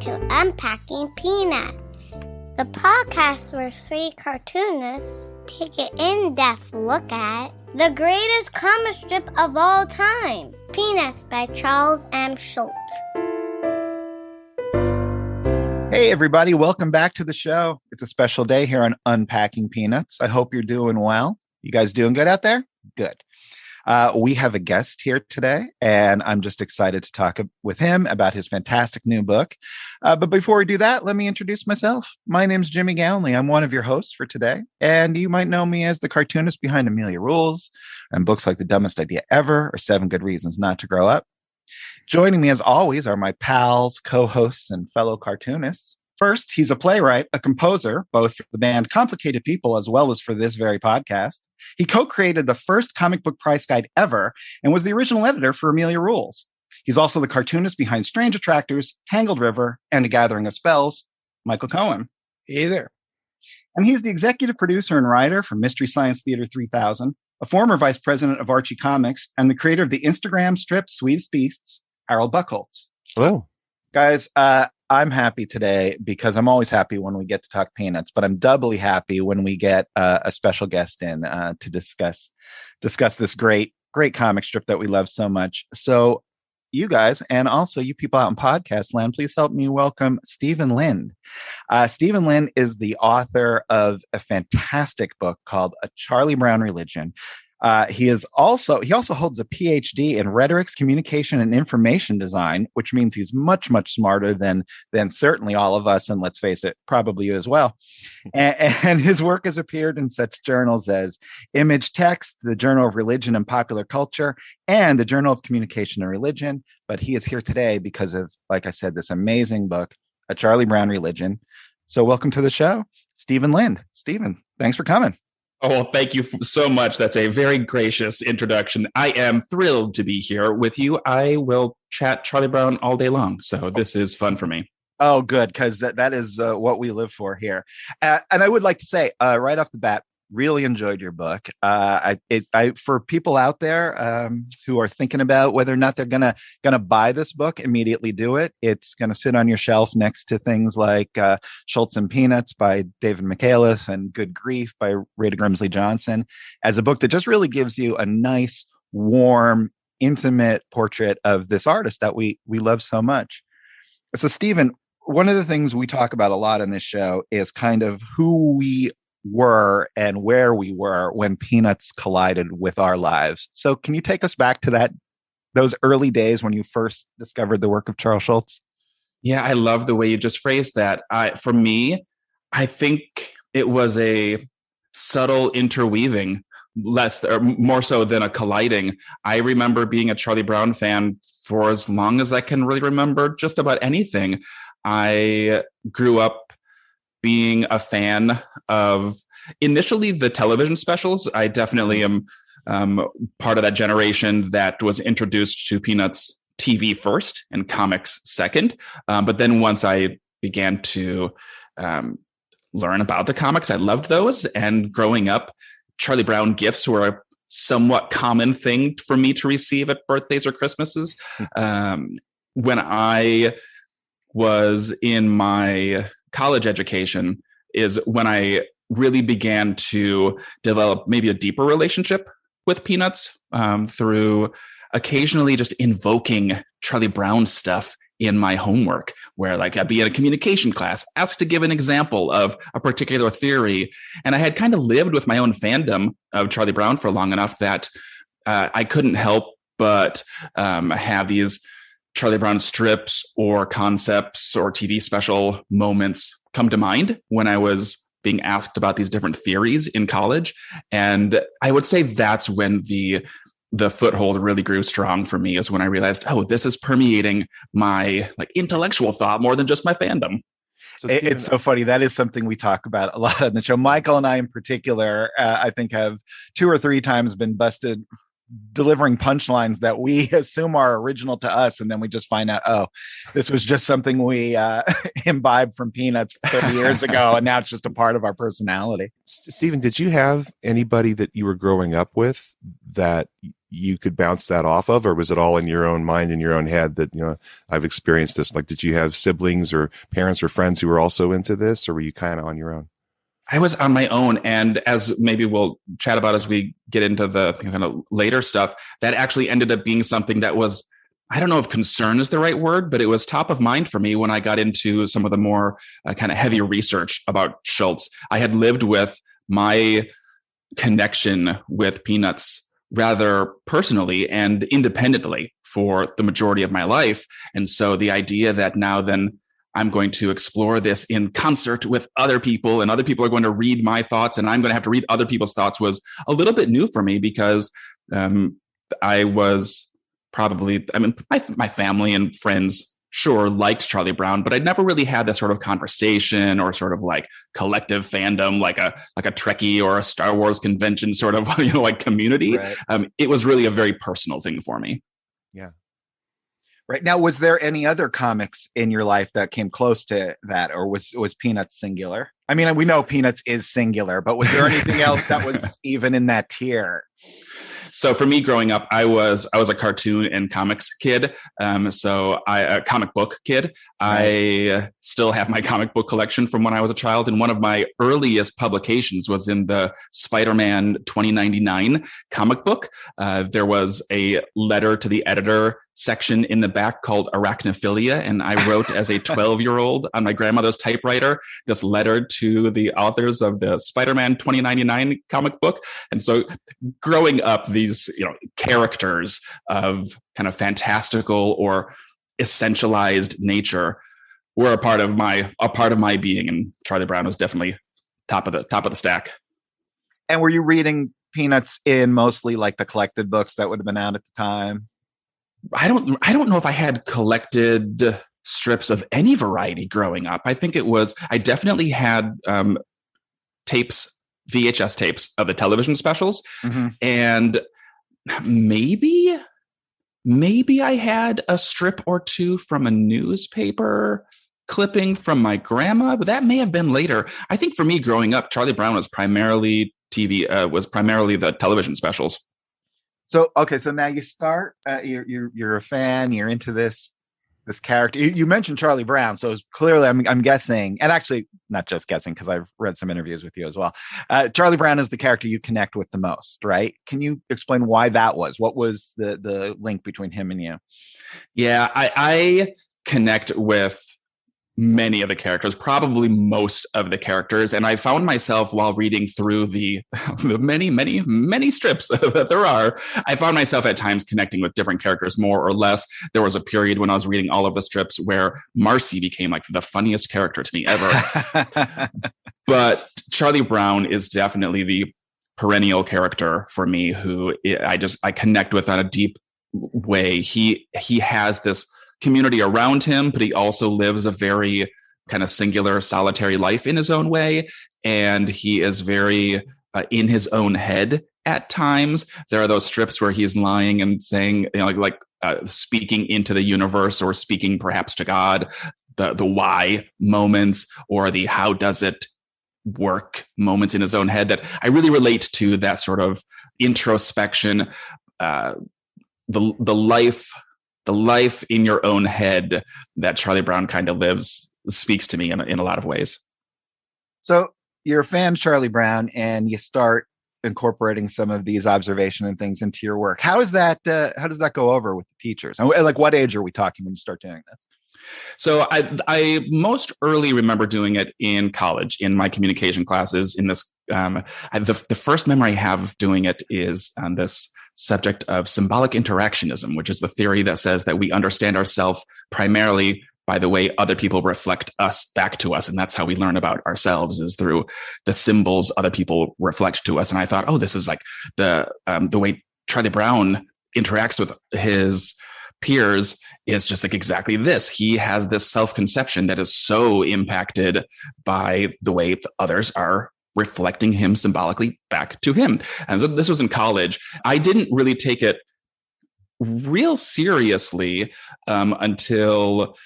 to Unpacking Peanuts, the podcast where three cartoonists take an in-depth look at the greatest comic strip of all time, Peanuts by Charles M. Schulz. Hey, everybody. Welcome back to the show. It's a special day here on Unpacking Peanuts. I hope you're doing well. You guys doing good out there? Good. We have a guest here today, and I'm just excited to talk with him about his fantastic new book. But before we do that, let me introduce myself. My name's Jimmy Gownley. I'm one of your hosts for today, and you might know me as the cartoonist behind Amelia Rules and books like The Dumbest Idea Ever or 7 Good Reasons Not to Grow Up. Joining me, as always, are my pals, co-hosts, and fellow cartoonists. First, he's a playwright, a composer, both for the band Complicated People as well as for this very podcast. He co-created the first comic book price guide ever and was the original editor for Amelia Rules. He's also the cartoonist behind Strange Attractors, Tangled River, and A Gathering of Spells, Michael Cohen. Hey there. And he's the executive producer and writer for Mystery Science Theater 3000, a former vice president of Archie Comics, and the creator of the Instagram strip Sweetest Beasts, Harold Buchholz. Hello. Guys, I'm happy today because I'm always happy when we get to talk Peanuts, but I'm doubly happy when we get a special guest in to discuss this great comic strip that we love so much. So you guys, and also you people out in podcast land, please help me welcome Stephen Lind. Stephen Lind is the author of a fantastic book called A Charlie Brown Religion. He also holds a PhD in rhetorics, communication, and information design, which means he's much, much smarter than certainly all of us, and let's face it, probably you as well. And his work has appeared in such journals as Image Text, the Journal of Religion and Popular Culture, and the Journal of Communication and Religion. But he is here today because of, like I said, this amazing book, A Charlie Brown Religion. So welcome to the show, Stephen Lind. Stephen, thanks for coming. Oh, well, thank you so much. That's a very gracious introduction. I am thrilled to be here with you. I will chat Charlie Brown all day long. So this is fun for me. Oh, good, because that is what we live for here. And I would like to say right off the bat, really enjoyed your book. For people out there who are thinking about whether or not they're gonna buy this book, immediately do it. It's gonna sit on your shelf next to things like Schulz and Peanuts by David Michaelis and Good Grief by Rita Grimsley Johnson, as a book that just really gives you a nice, warm, intimate portrait of this artist that we love so much. So, Stephen, one of the things we talk about a lot on this show is kind of who we were and where we were when Peanuts collided with our lives. So can you take us back to those early days when you first discovered the work of Charles Schulz? Yeah, I love the way you just phrased that. For me, I think it was a subtle interweaving, more so than a colliding. I remember being a Charlie Brown fan for as long as I can really remember just about anything. I grew up being a fan of initially the television specials. I definitely am part of that generation that was introduced to Peanuts TV first and comics second. But then once I began to learn about the comics, I loved those. And growing up, Charlie Brown gifts were a somewhat common thing for me to receive at birthdays or Christmases. When I was in my college education is when I really began to develop maybe a deeper relationship with Peanuts through occasionally just invoking Charlie Brown stuff in my homework, where like I'd be in a communication class, asked to give an example of a particular theory. And I had kind of lived with my own fandom of Charlie Brown for long enough that I couldn't help but have these Charlie Brown strips or concepts or TV special moments come to mind when I was being asked about these different theories in college. And I would say that's when the foothold really grew strong for me, is when I realized, oh, this is permeating my like intellectual thought more than just my fandom. So it's so funny. That is something we talk about a lot on the show. Michael and I in particular, I think have 2 or 3 times been busted delivering punchlines that we assume are original to us, and then we just find out, oh, this was just something we imbibed from Peanuts 30 years ago, and now it's just a part of our personality. Stephen, did you have anybody that you were growing up with that you could bounce that off of, or was it all in your own mind, in your own head that, I've experienced this? Like, did you have siblings or parents or friends who were also into this, or were you kind of on your own? I was on my own. And as maybe we'll chat about as we get into the kind of later stuff, that actually ended up being something that was, I don't know if concern is the right word, but it was top of mind for me when I got into some of the more kind of heavy research about Schulz. I had lived with my connection with Peanuts rather personally and independently for the majority of my life. And so the idea that now then I'm going to explore this in concert with other people, and other people are going to read my thoughts, and I'm going to have to read other people's thoughts, was a little bit new for me, because I was probably, my family and friends sure liked Charlie Brown, but I'd never really had that sort of conversation or sort of like collective fandom, like a Trekkie or a Star Wars convention sort of, like community. Right. It was really a very personal thing for me. Yeah. Right. Now, was there any other comics in your life that came close to that, or was Peanuts singular? I mean, we know Peanuts is singular, but was there anything else that was even in that tier? So for me growing up, I was a cartoon and comics kid. So a comic book kid. I still have my comic book collection from when I was a child. And one of my earliest publications was in the Spider-Man 2099 comic book. There was a letter to the editor section in the back called Arachnophilia. And I wrote as a 12-year-old on my grandmother's typewriter this letter to the authors of the Spider-Man 2099 comic book. And so growing up, these characters of kind of fantastical or essentialized nature were a part of my being, and Charlie Brown was definitely top of the stack. And were you reading Peanuts in mostly like the collected books that would have been out at the time? I don't know if I had collected strips of any variety growing up. I think I definitely had VHS tapes of the television specials. Mm-hmm. And maybe I had a strip or two from a newspaper clipping from my grandma, but that may have been later. I think for me growing up, Charlie Brown was primarily the television specials. So now you start, you're a fan, you're into this character. You mentioned Charlie Brown, so clearly I'm guessing, and actually not just guessing because I've read some interviews with you as well. Charlie Brown is the character you connect with the most, right? Can you explain why that was? What was the link between him and you? Yeah, I connect with many of the characters, probably most of the characters. And I found myself while reading through the many strips that there are, I found myself at times connecting with different characters more or less. There was a period when I was reading all of the strips where Marcy became like the funniest character to me ever. But Charlie Brown is definitely the perennial character for me who I connect with on a deep way. He has this community around him, but he also lives a very kind of singular, solitary life in his own way. And he is very in his own head at times. There are those strips where he's lying and saying, speaking into the universe, or speaking perhaps to God, the why moments, or the how does it work moments in his own head, that I really relate to. That sort of introspection, the life in your own head that Charlie Brown kind of lives speaks to me in a lot of ways. So you're a fan of Charlie Brown, and you start incorporating some of these observation and things into your work. How does that go over with the teachers? And like, what age are we talking when you start doing this? So I most early remember doing it in college in my communication classes. In this, the first memory I have of doing it is on this subject of symbolic interactionism, which is the theory that says that we understand ourselves primarily by the way other people reflect us back to us. And that's how we learn about ourselves, is through the symbols other people reflect to us. And I thought, this is like the way Charlie Brown interacts with his peers is just like exactly this. He has this self-conception that is so impacted by the way the others are reflecting him symbolically back to him. And so this was in college. I didn't really take it real seriously until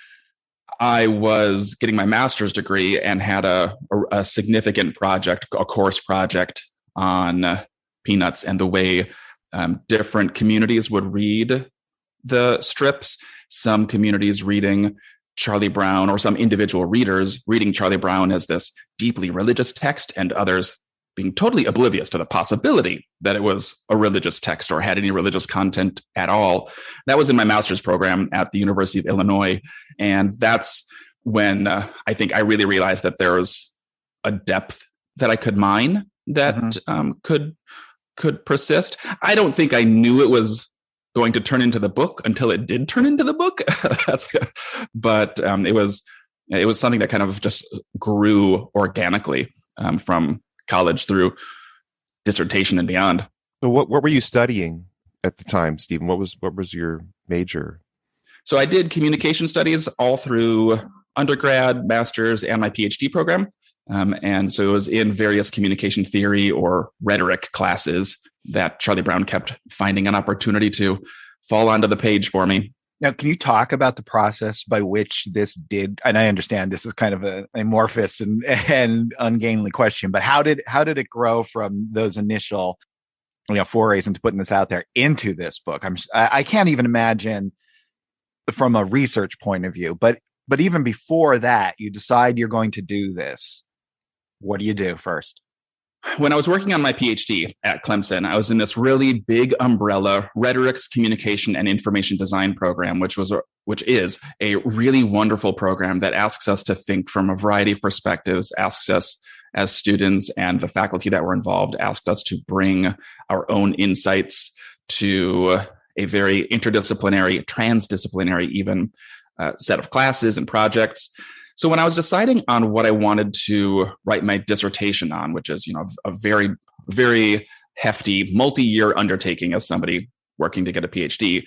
I was getting my master's degree and had a significant project, a course project on Peanuts and the way Different communities would read the strips, some communities reading Charlie Brown, or some individual readers reading Charlie Brown as this deeply religious text, and others being totally oblivious to the possibility that it was a religious text or had any religious content at all. That was in my master's program at the University of Illinois. And that's when I think I really realized that there was a depth that I could mine that could persist. I don't think I knew it was going to turn into the book until it did turn into the book. But it was something that kind of just grew organically from college through dissertation and beyond. So what were you studying at the time, Stephen? What was your major? So I did communication studies all through undergrad, master's, and my PhD program. And so it was in various communication theory or rhetoric classes that Charlie Brown kept finding an opportunity to fall onto the page for me. Now, can you talk about the process by which this did? And I understand this is kind of an amorphous and ungainly question, but how did it grow from those initial, forays into putting this out there into this book? I can't even imagine from a research point of view, but even before that, you decide you're going to do this. What do you do first? When I was working on my PhD at Clemson, I was in this really big umbrella rhetorics, communication, and information design program, which is a really wonderful program that asks us to think from a variety of perspectives, asks us as students and the faculty that were involved, asked us to bring our own insights to a very interdisciplinary, transdisciplinary even set of classes and projects. So when I was deciding on what I wanted to write my dissertation on, which is, a very, very hefty multi-year undertaking as somebody working to get a PhD,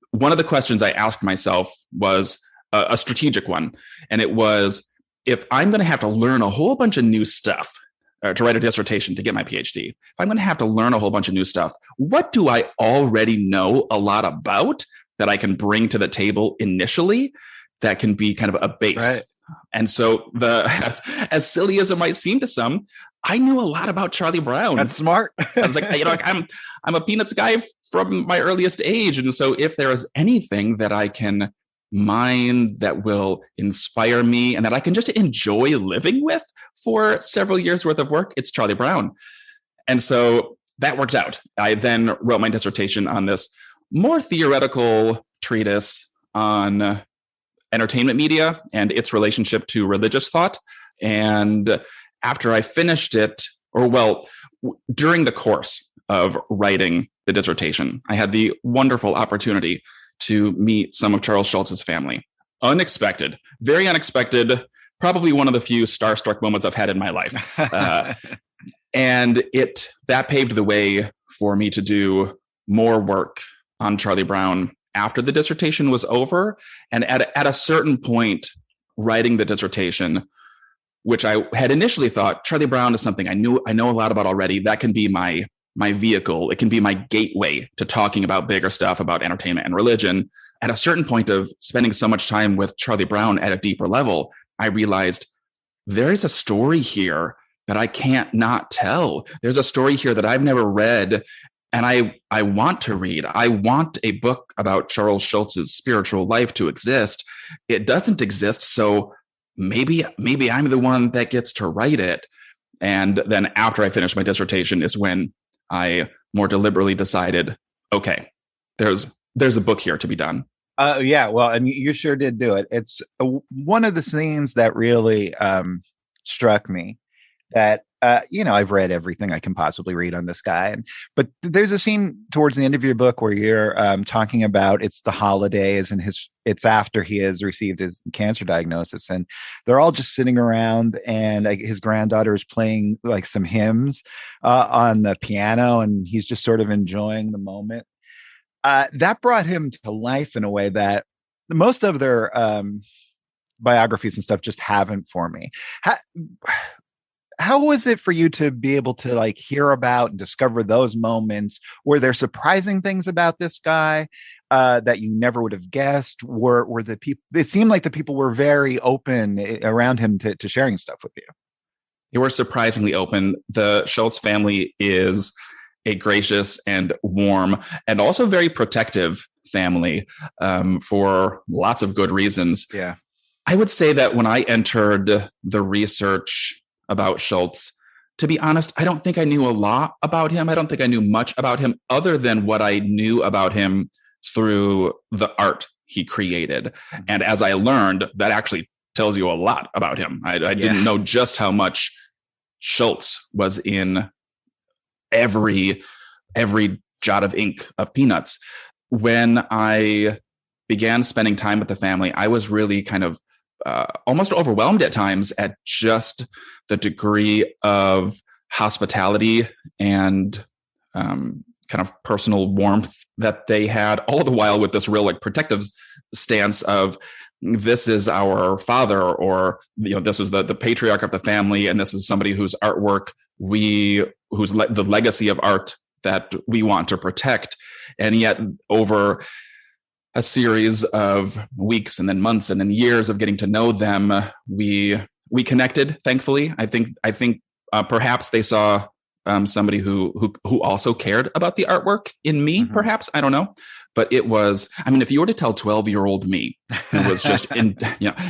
one of the questions I asked myself was a strategic one. And it was, if I'm going to have to learn a whole bunch of new stuff to write a dissertation to get my PhD, if I'm going to have to learn a whole bunch of new stuff, what do I already know a lot about that I can bring to the table initially that can be kind of a base? Right. And so as silly as it might seem to some, I knew a lot about Charlie Brown. That's smart. I was like, I'm a Peanuts guy from my earliest age. And so if there is anything that I can mine that will inspire me and that I can just enjoy living with for several years worth of work, it's Charlie Brown. And so that worked out. I then wrote my dissertation on this more theoretical treatise on entertainment media and its relationship to religious thought. And after I finished it, during the course of writing the dissertation, I had the wonderful opportunity to meet some of Charles Schulz's family. Unexpected, very unexpected, probably one of the few starstruck moments I've had in my life. And that paved the way for me to do more work on Charlie Brown after the dissertation was over. And at a certain point, writing the dissertation, which I had initially thought Charlie Brown is something I know a lot about already. That can be my vehicle. It can be my gateway to talking about bigger stuff about entertainment and religion. At a certain point of spending so much time with Charlie Brown at a deeper level, I realized there's a story here that I can't not tell. There's a story here that I've never read. And I want to read. I want a book about Charles Schulz's spiritual life to exist. It doesn't exist, so maybe I'm the one that gets to write it. And then after I finished my dissertation is when I more deliberately decided, okay, there's a book here to be done. Yeah, well, and you sure did do it. It's one of the scenes that really struck me that I've read everything I can possibly read on this guy. But there's a scene towards the end of your book where you're talking about it's the holidays and it's after he has received his cancer diagnosis. And they're all just sitting around and his granddaughter is playing like some hymns on the piano. And he's just sort of enjoying the moment. That brought him to life in a way that most of their biographies and stuff just haven't for me. How was it for you to be able to like hear about and discover those moments? Were there surprising things about this guy that you never would have guessed? Were the people? It seemed like the people were very open around him to sharing stuff with you. They were surprisingly open. The Schulz family is a gracious and warm and also very protective family for lots of good reasons. Yeah. I would say that when I entered the research about Schulz, to be honest, I don't think I knew a lot about him. I don't think I knew much about him other than what I knew about him through the art he created. And as I learned, that actually tells you a lot about him. I didn't know just how much Schulz was in every jot of ink of Peanuts. When I began spending time with the family, I was really kind of almost overwhelmed at times at just the degree of hospitality and kind of personal warmth that they had, all the while with this real like protective stance of this is our father, or this is the patriarch of the family, and this is somebody whose artwork the legacy of art that we want to protect. And yet over a series of weeks and then months and then years of getting to know them, we connected, thankfully. I think perhaps they saw somebody who also cared about the artwork in me, perhaps. I don't know. But it was, if you were to tell 12-year-old me, who was just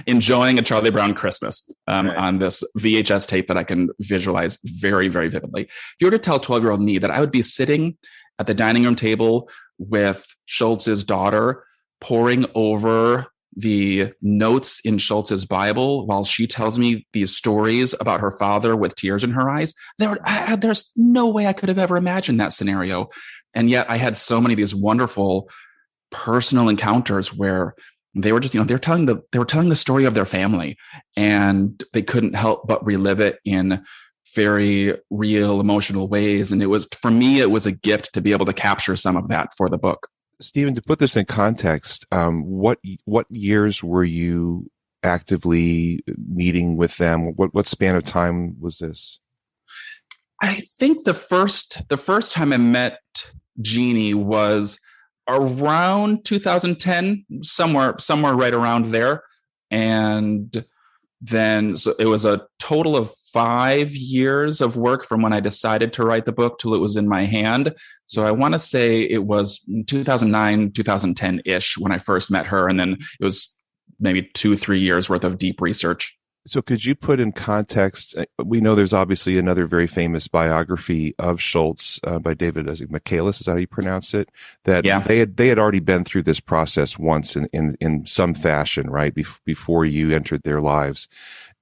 enjoying a Charlie Brown Christmas on this VHS tape that I can visualize very, very vividly. If you were to tell 12-year-old me that I would be sitting at the dining room table with Schulz's daughter, poring over the notes in Schulz's Bible while she tells me these stories about her father with tears in her eyes, there's no way I could have ever imagined that scenario. And yet I had so many of these wonderful personal encounters where they were just, they were telling the story of their family, and they couldn't help but relive it in very real emotional ways. And for me, it was a gift to be able to capture some of that for the book. Stephen, to put this in context, what years were you actively meeting with them? What span of time was this? I think the first time I met Jeannie was around 2010, somewhere right around there. And then so it was a total of 5 years of work from when I decided to write the book till it was in my hand. So I want to say it was 2009, 2010-ish when I first met her. And then it was maybe 2-3 years worth of deep research. So could you put in context, we know there's obviously another very famous biography of Schulz by David Michaelis, is that how you pronounce it? That they had already been through this process once in some fashion, right? Before you entered their lives.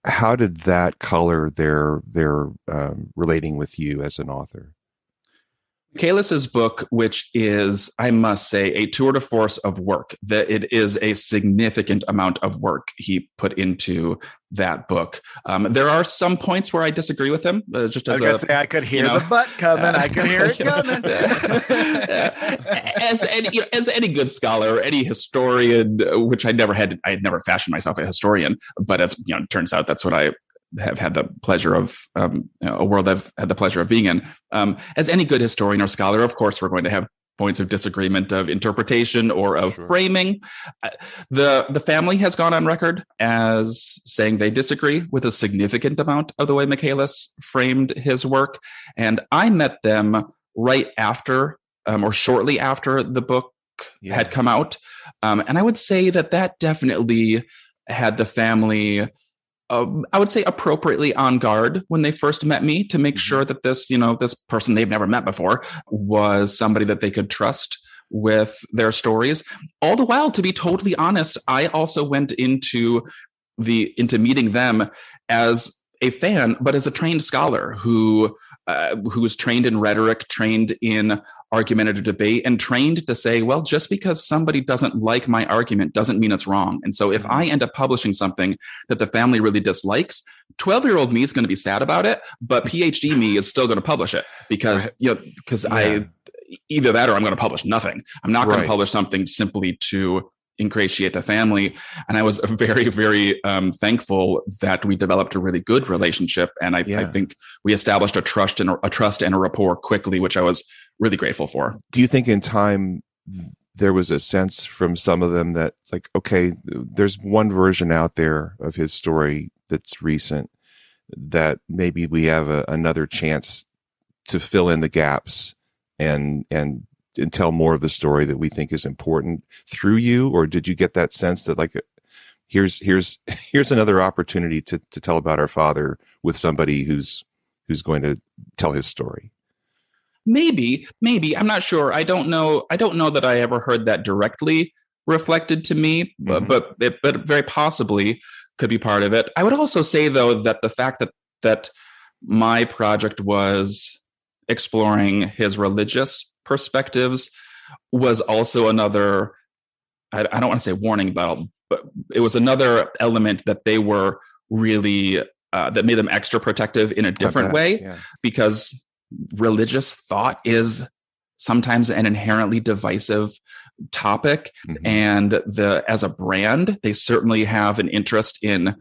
How did that color their relating with you as an author? Michaelis's book, which is, I must say, a tour de force of work, that it is a significant amount of work he put into that book. There are some points where I disagree with him. Just as I could hear the butt coming. I could hear it coming. As any good scholar, any historian, which I had never fashioned myself a historian, but as it turns out, that's what I have had the pleasure of, a world I've had the pleasure of being in. As any good historian or scholar, of course, we're going to have points of disagreement, of interpretation, or of framing. The family has gone on record as saying they disagree with a significant amount of the way Michaelis framed his work. And I met them right after, or shortly after the book had come out. And I would say that definitely had the family, I would say, appropriately on guard when they first met me, to make sure that this person they've never met before was somebody that they could trust with their stories. All the while, to be totally honest, I also went into meeting them as a fan, but as a trained scholar who was trained in rhetoric, trained in argumentative debate, and trained to say, well, just because somebody doesn't like my argument doesn't mean it's wrong. And so if I end up publishing something that the family really dislikes, 12-year-old me is going to be sad about it, but PhD me is still going to publish it because I either that or I'm going to publish nothing. I'm not going to publish something simply to ingratiate the family. And I was very, very thankful that we developed a really good relationship. And I think we established a trust and a rapport quickly, which I was really grateful for. Do you think in time there was a sense from some of them that it's like, okay, there's one version out there of his story that's recent, that maybe we have another chance to fill in the gaps and tell more of the story that we think is important through you? Or did you get that sense that like, here's another opportunity to tell about our father with somebody who's going to tell his story? Maybe I'm not sure. I don't know that I ever heard that directly reflected to me, but very possibly could be part of it. I would also say, though, that the fact that my project was exploring his religious perspectives was also another, I don't want to say warning bell, but it was another element that they were really, that made them extra protective in a different way, because religious thought is sometimes an inherently divisive topic. And as a brand, they certainly have an interest in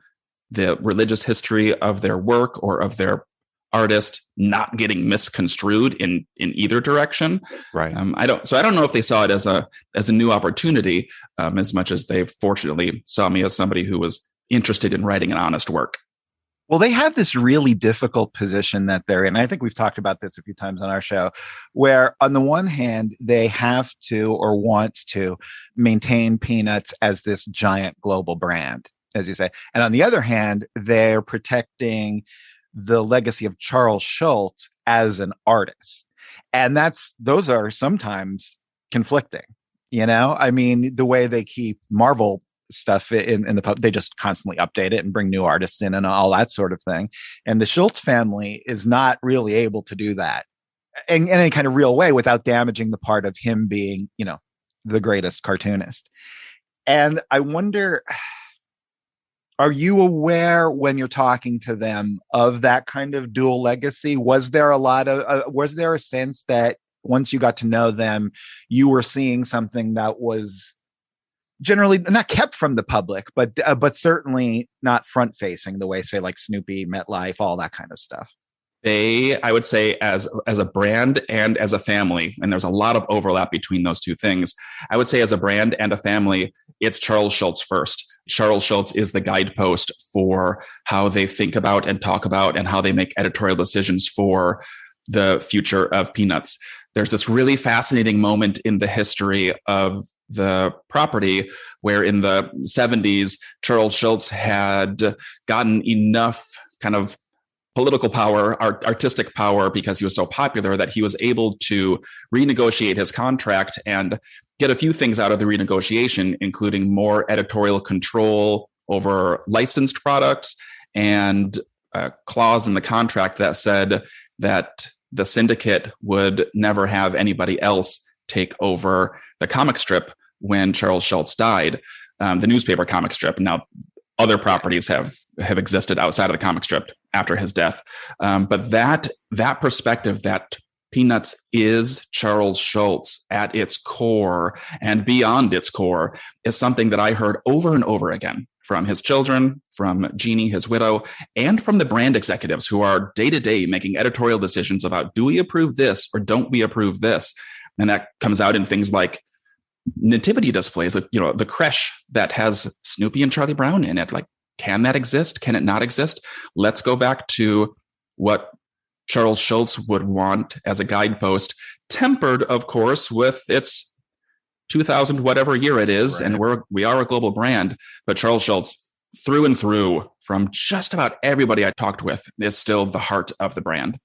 the religious history of their work or of their artist not getting misconstrued in either direction. Right. I don't know if they saw it as a new opportunity, as much as they fortunately saw me as somebody who was interested in writing an honest work. Well, they have this really difficult position that they're in. I think we've talked about this a few times on our show, where on the one hand, they have to or want to maintain Peanuts as this giant global brand, as you say. And on the other hand, they're protecting the legacy of Charles Schulz as an artist. And those are sometimes conflicting, I mean, the way they keep Marvel stuff in the they just constantly update it and bring new artists in and all that sort of thing. And the Schulz family is not really able to do that in any kind of real way without damaging the part of him being, the greatest cartoonist. And I wonder, are you aware when you're talking to them of that kind of dual legacy? Was there a sense that once you got to know them, you were seeing something that was generally not kept from the public, but certainly not front facing the way, say, like Snoopy, MetLife, all that kind of stuff? I would say as a brand and as a family, and there's a lot of overlap between those two things. I would say as a brand and a family, it's Charles Schulz first. Charles Schulz is the guidepost for how they think about and talk about and how they make editorial decisions for the future of Peanuts. There's this really fascinating moment in the history of the property where in the 70s, Charles Schulz had gotten enough kind of political power, artistic power, because he was so popular that he was able to renegotiate his contract and get a few things out of the renegotiation, including more editorial control over licensed products and a clause in the contract that said that the syndicate would never have anybody else take over the comic strip when Charles Schulz died, the newspaper comic strip. Now, other properties have existed outside of the comic strip after his death. But that perspective that Peanuts is Charles Schulz at its core and beyond its core is something that I heard over and over again from his children, from Jeannie, his widow, and from the brand executives who are day to day making editorial decisions about, do we approve this or don't we approve this? And that comes out in things like nativity displays, the creche that has Snoopy and Charlie Brown in it. Like, can that exist? Can it not exist? Let's go back to what Charles Schulz would want as a guidepost, tempered, of course, with its 2000 whatever year it is, right. And we are a global brand. But Charles Schulz, through and through, from just about everybody I talked with, is still the heart of the brand.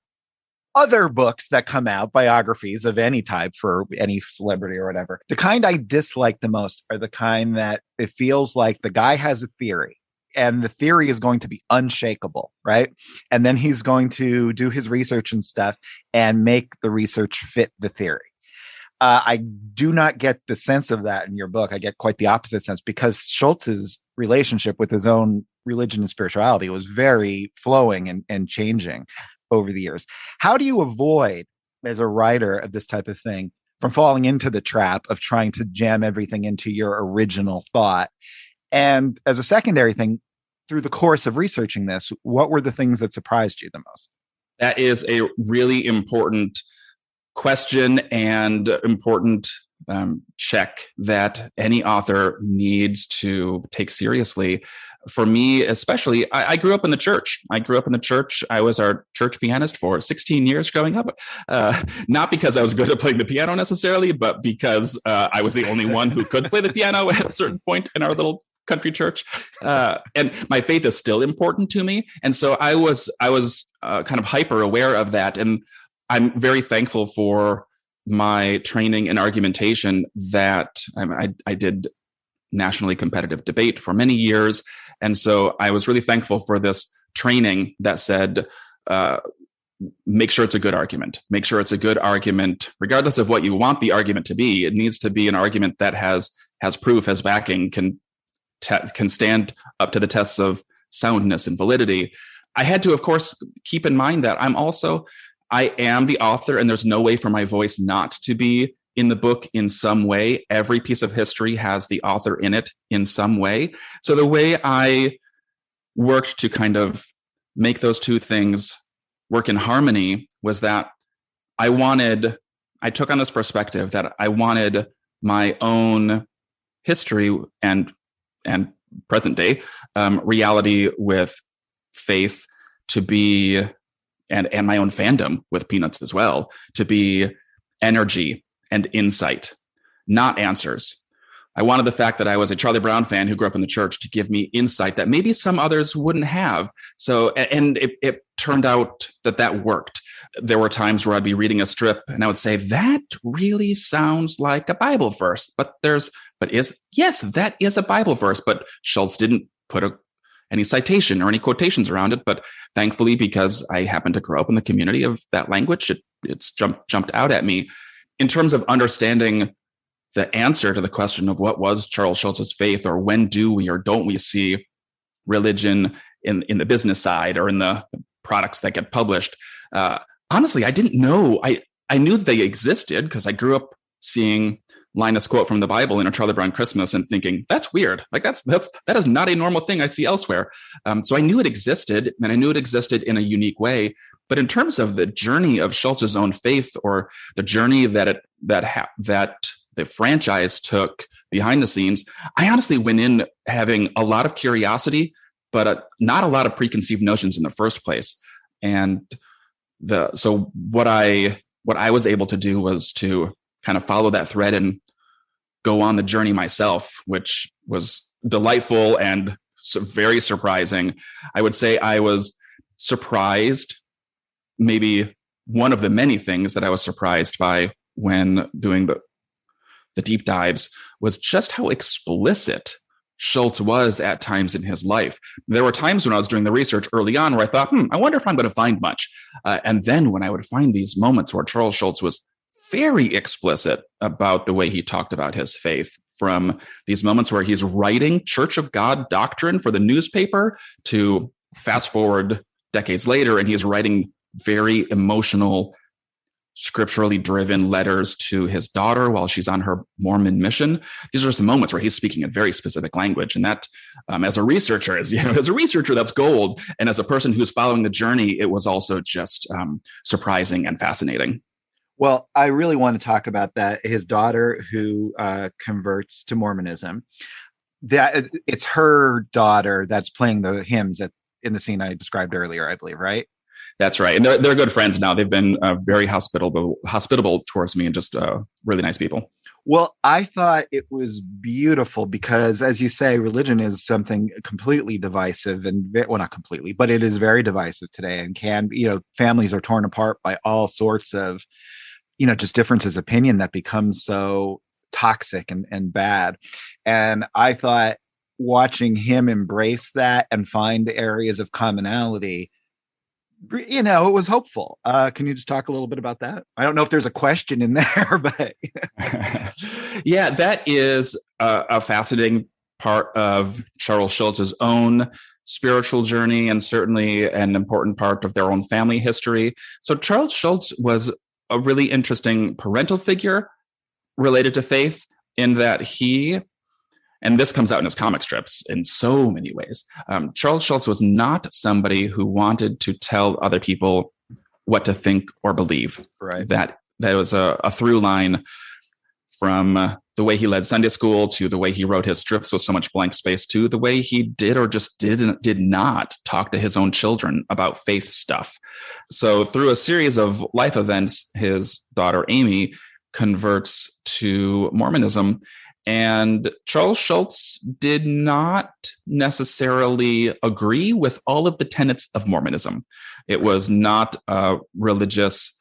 Other books that come out, biographies of any type for any celebrity or whatever, the kind I dislike the most are the kind that it feels like the guy has a theory and the theory is going to be unshakable, right? And then he's going to do his research and stuff and make the research fit the theory. I do not get the sense of that in your book. I get quite the opposite sense, because Schulz's relationship with his own religion and spirituality was very flowing and changing over the years. How do you avoid, as a writer of this type of thing, from falling into the trap of trying to jam everything into your original thought? And as a secondary thing, through the course of researching this, what were the things that surprised you the most? That is a really important question and important check that any author needs to take seriously. for me, especially, I grew up in the church. I was our church pianist for 16 years growing up. Not because I was good at playing the piano necessarily, but because I was the only one who could play the piano at a certain point in our little country church. And my faith is still important to me. And so I was kind of hyper aware of that. And I'm very thankful for my training in argumentation that I did nationally competitive debate for many years. And so I was really thankful for this training that said, make sure it's a good argument. Make sure it's a good argument, regardless of what you want the argument to be. It needs to be an argument that has proof, has backing, can stand up to the tests of soundness and validity. I had to, of course, keep in mind that I am the author, and there's no way for my voice not to be in the book in some way. Every piece of history has the author in it in some way. So the way I worked to kind of make those two things work in harmony was that I took on this perspective that I wanted my own history and present day reality with faith to be, and my own fandom with Peanuts as well, to be energy and insight, not answers. I wanted the fact that I was a Charlie Brown fan who grew up in the church to give me insight that maybe some others wouldn't have. So, and it turned out that worked. There were times where I'd be reading a strip and I would say, that really sounds like a Bible verse, yes, that is a Bible verse, but Schulz didn't put any citation or any quotations around it. But thankfully, because I happened to grow up in the community of that language, it's jumped out at me. In terms of understanding the answer to the question of what was Charles Schulz's faith, or when do we or don't we see religion in the business side or in the products that get published, honestly, I didn't know. I knew they existed because I grew up seeing Linus quote from the Bible in A Charlie Brown Christmas and thinking, that's weird. Like that is not a normal thing I see elsewhere. So I knew it existed, and I knew it existed in a unique way. But in terms of the journey of Schulz's own faith, or the journey that the franchise took behind the scenes, I honestly went in having a lot of curiosity, but not a lot of preconceived notions in the first place. And so what I was able to do was to kind of follow that thread and go on the journey myself, which was delightful and very surprising. I would say I was surprised, maybe one of the many things that I was surprised by when doing the deep dives was just how explicit Schulz was at times in his life. There were times when I was doing the research early on where I thought, I wonder if I'm going to find much. And then when I would find these moments where Charles Schulz was very explicit about the way he talked about his faith, from these moments where he's writing Church of God doctrine for the newspaper to fast forward decades later, and he's writing very emotional, scripturally driven letters to his daughter while she's on her Mormon mission. These are some moments where he's speaking in very specific language. And that, as a researcher, that's gold. And as a person who's following the journey, it was also just surprising and fascinating. Well, I really want to talk about that. His daughter who converts to Mormonism, that it's her daughter that's playing the hymns in the scene I described earlier, I believe, right? That's right. And they're good friends now. They've been very hospitable towards me, and just really nice people. Well, I thought it was beautiful because, as you say, religion is something completely divisive, and well, not completely, but it is very divisive today, and families are torn apart by all sorts of, just differences of opinion that become so toxic and bad. And I thought watching him embrace that and find areas of commonality, it was hopeful. Can you just talk a little bit about that? I don't know if there's a question in there, but yeah, that is a fascinating part of Charles Schulz's own spiritual journey, and certainly an important part of their own family history. So Charles Schulz was a really interesting parental figure related to faith, in that and this comes out in his comic strips in so many ways. Charles Schulz was not somebody who wanted to tell other people what to think or believe. Right. That was a through line from the way he led Sunday school, to the way he wrote his strips with so much blank space, to the way he did or just did not talk to his own children about faith stuff. So through a series of life events, his daughter Amy converts to Mormonism. And Charles Schulz did not necessarily agree with all of the tenets of Mormonism. It was not a religious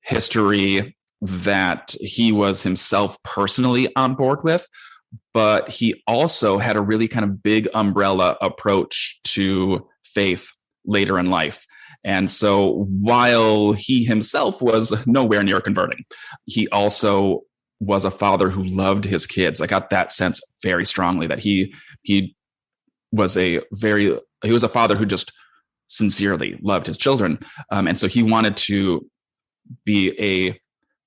history that he was himself personally on board with, but he also had a really kind of big umbrella approach to faith later in life. And so while he himself was nowhere near converting, he also was a father who loved his kids. I got that sense very strongly that he was a father who just sincerely loved his children. And so he wanted to be a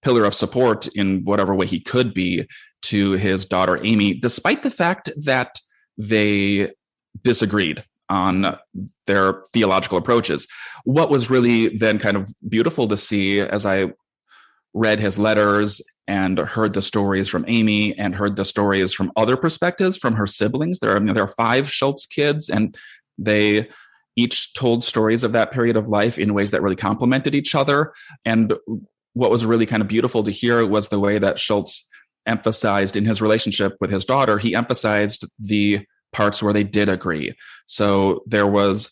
pillar of support in whatever way he could be to his daughter, Amy, despite the fact that they disagreed on their theological approaches. What was really then kind of beautiful to see as I read his letters and heard the stories from Amy and heard the stories from other perspectives from her siblings. There are 5 Schulz kids, and they each told stories of that period of life in ways that really complemented each other. And what was really kind of beautiful to hear was the way that Schulz emphasized in his relationship with his daughter, he emphasized the parts where they did agree. So there was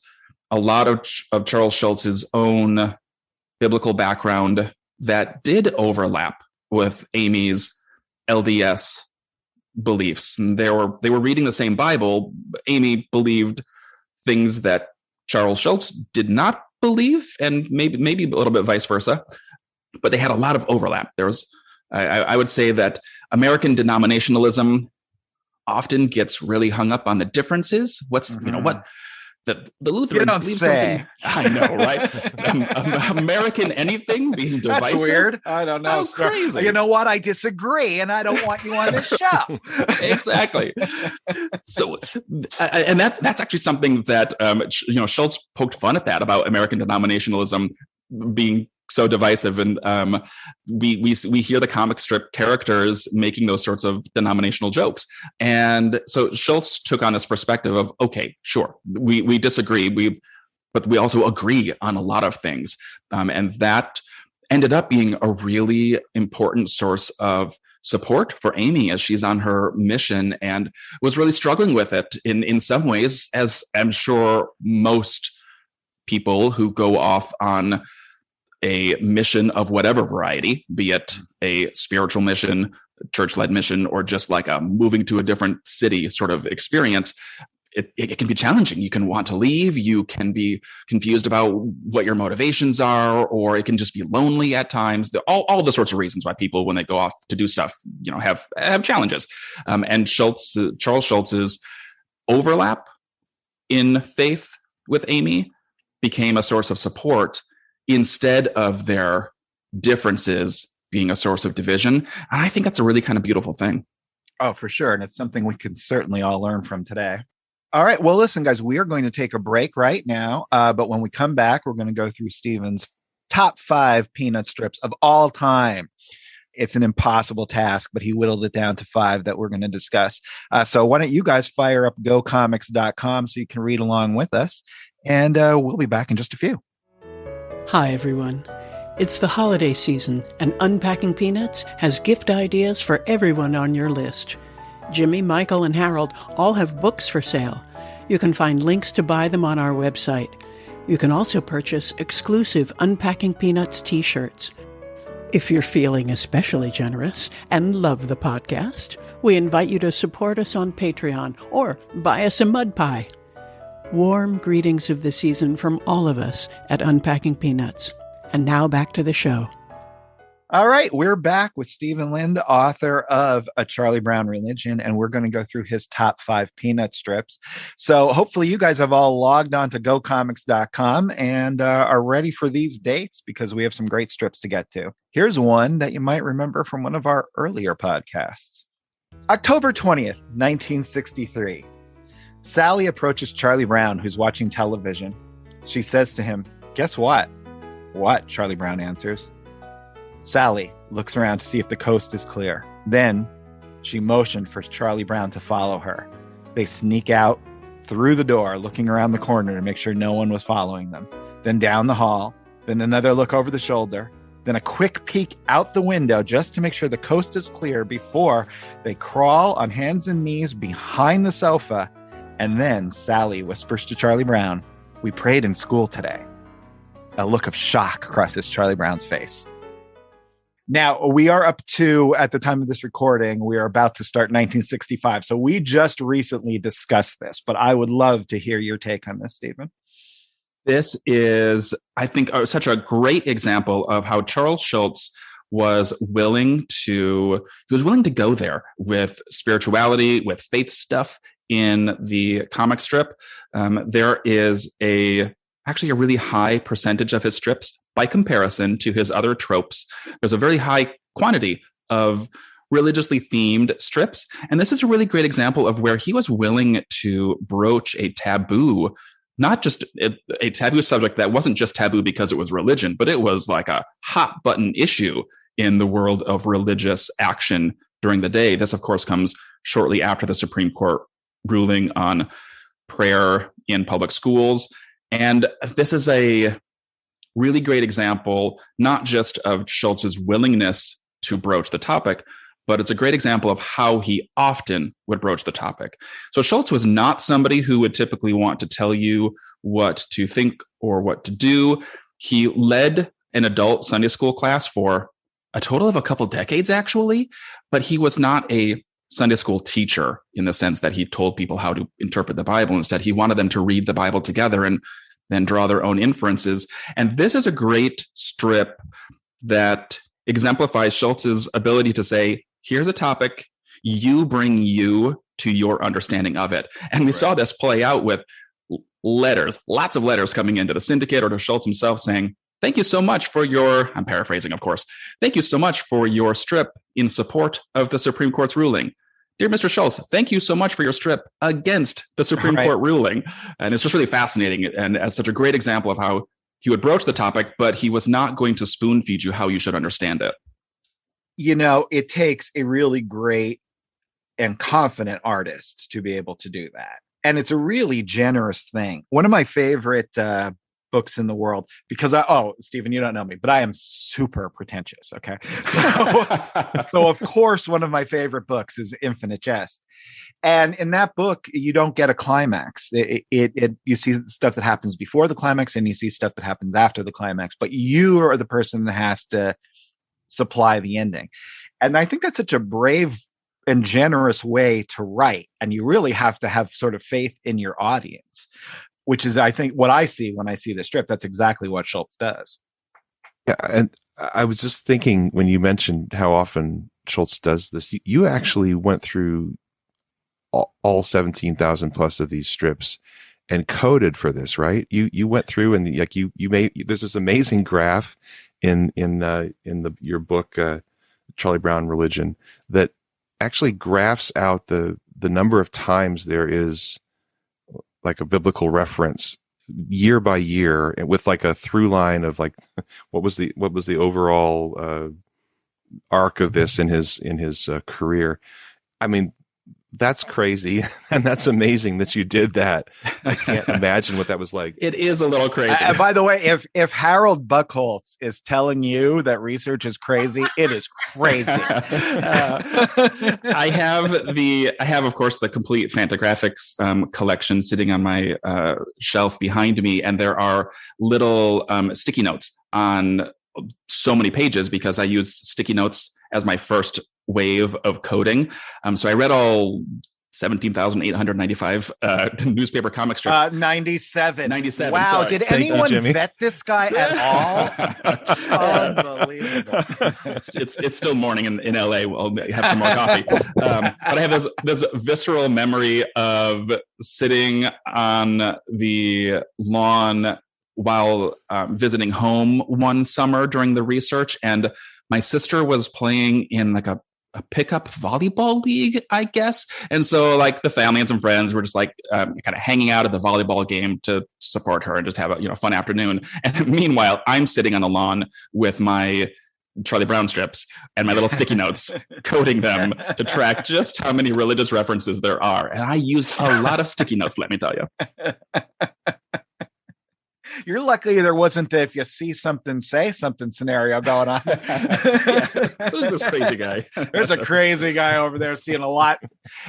a lot of Charles Schulz's own biblical background that did overlap with Amy's LDS beliefs. And they were reading the same Bible. Amy believed things that Charles Schulz did not believe, and maybe a little bit vice versa. But they had a lot of overlap. There was, I would say that American denominationalism often gets really hung up on the differences. What the Lutherans believe something. I know, right? American anything being divisive. That's weird. I don't know. That's crazy. You know what? I disagree, and I don't want you on this show. Exactly. So, and that's actually something that Schulz poked fun at that about American denominationalism being so divisive, and we hear the comic strip characters making those sorts of denominational jokes. And so Schulz took on this perspective of, okay, sure, we disagree, but we also agree on a lot of things, and that ended up being a really important source of support for Amy as she's on her mission, and was really struggling with it in some ways, as I'm sure most people who go off on a mission of whatever variety, be it a spiritual mission, church-led mission, or just like a moving to a different city sort of experience, it can be challenging. You can want to leave. You can be confused about what your motivations are, or it can just be lonely at times. All the sorts of reasons why people, when they go off to do stuff, have challenges. And Charles Schulz's overlap in faith with Amy became a source of support instead of their differences being a source of division. And I think that's a really kind of beautiful thing. Oh, for sure. And it's something we can certainly all learn from today. All right. Well, listen, guys, we are going to take a break right now. But when we come back, we're going to go through Stephen's top 5 peanut strips of all time. It's an impossible task, but he whittled it down to 5 that we're going to discuss. So why don't you guys fire up gocomics.com so you can read along with us. And we'll be back in just a few. Hi, everyone. It's the holiday season, and Unpacking Peanuts has gift ideas for everyone on your list. Jimmy, Michael, and Harold all have books for sale. You can find links to buy them on our website. You can also purchase exclusive Unpacking Peanuts t-shirts. If you're feeling especially generous and love the podcast, we invite you to support us on Patreon or buy us a mud pie. Warm greetings of the season from all of us at Unpacking Peanuts. And now back to the show. All right, we're back with Stephen Lind, author of A Charlie Brown Religion, and we're going to go through his top 5 peanut strips. So hopefully you guys have all logged on to gocomics.com and are ready for these dates, because we have some great strips to get to. Here's one that you might remember from one of our earlier podcasts. October 20th, 1963. Sally approaches Charlie Brown, who's watching television. She says to him, "Guess what?" "What?" Charlie Brown answers. Sally looks around to see if the coast is clear. Then She motioned for Charlie Brown to follow her. They sneak out through the door, looking around the corner to make sure no one was following them. Then down the hall, then another look over the shoulder, then a quick peek out the window just to make sure the coast is clear before they crawl on hands and knees behind the sofa. And then Sally whispers to Charlie Brown, "We prayed in school today." A look of shock crosses Charlie Brown's face. Now, we are up to, at the time of this recording, we are about to start 1965. So we just recently discussed this, but I would love to hear your take on this, Stephen. This is, I think, such a great example of how Charles Schulz was willing to go there with spirituality, with faith stuff in the comic strip. There is actually a really high percentage of his strips by comparison to his other tropes. There's a very high quantity of religiously themed strips. And this is a really great example of where he was willing to broach a taboo, not just a taboo subject that wasn't just taboo because it was religion, but it was like a hot button issue in the world of religious action during the day. This, of course, comes shortly after the Supreme Court ruling on prayer in public schools. And this is a really great example, not just of Schulz's willingness to broach the topic, but it's a great example of how he often would broach the topic. So Schulz was not somebody who would typically want to tell you what to think or what to do. He led an adult Sunday school class for a total of a couple decades, actually, but he was not a Sunday school teacher in the sense that he told people how to interpret the Bible. Instead, he wanted them to read the Bible together and then draw their own inferences. And this is a great strip that exemplifies Schulz's ability to say, here's a topic, you bring you to your understanding of it. And we saw this play out with letters, lots of letters coming into the syndicate or to Schulz himself saying, thank you so much for I'm paraphrasing, of course, thank you so much for your strip in support of the Supreme Court's ruling. Dear Mr. Schulz, thank you so much for your strip against the Supreme Court ruling. And it's just really fascinating and as such a great example of how he would broach the topic, but he was not going to spoon feed you how you should understand it. You know, it takes a really great and confident artist to be able to do that. And it's a really generous thing. One of my favorite books in the world, because Stephen, you don't know me, but I am super pretentious. Okay. So of course, one of my favorite books is Infinite Jest. And in that book, you don't get a climax. You see stuff that happens before the climax and you see stuff that happens after the climax, but you are the person that has to supply the ending. And I think that's such a brave and generous way to write. And you really have to have sort of faith in your audience, which is, I think, what I see when I see the strip. That's exactly what Schulz does. Yeah, and I was just thinking when you mentioned how often Schulz does this, you actually went through all 17,000 plus of these strips and coded for this, right? You went through and like you made there's this amazing graph in your book Charlie Brown Religion that actually graphs out the number of times there is like a biblical reference year by year with like a through line of like what was the overall arc of this in his career. I mean, that's crazy. And that's amazing that you did that. I can't imagine what that was like. It is a little crazy. By the way, if Harold Buchholz is telling you that research is crazy, it is crazy. I have, of course, the complete Fantagraphics collection sitting on my shelf behind me. And there are little sticky notes on so many pages because I use sticky notes as my first wave of coding. So I read all 17,895 newspaper comic strips. 97. Wow. Sorry. Did anyone vet this guy at all? Unbelievable. It's still morning in LA. We'll have some more coffee. But I have this visceral memory of sitting on the lawn while visiting home one summer during the research. And my sister was playing in like a pickup volleyball league, I guess. And so like the family and some friends were just like kind of hanging out at the volleyball game to support her and just have a fun afternoon. And meanwhile, I'm sitting on the lawn with my Charlie Brown strips and my little sticky notes, coding them to track just how many religious references there are. And I used a lot of sticky notes, let me tell you. You're lucky there wasn't if you see something, say something scenario going on. Who's this crazy guy? There's a crazy guy over there seeing a lot.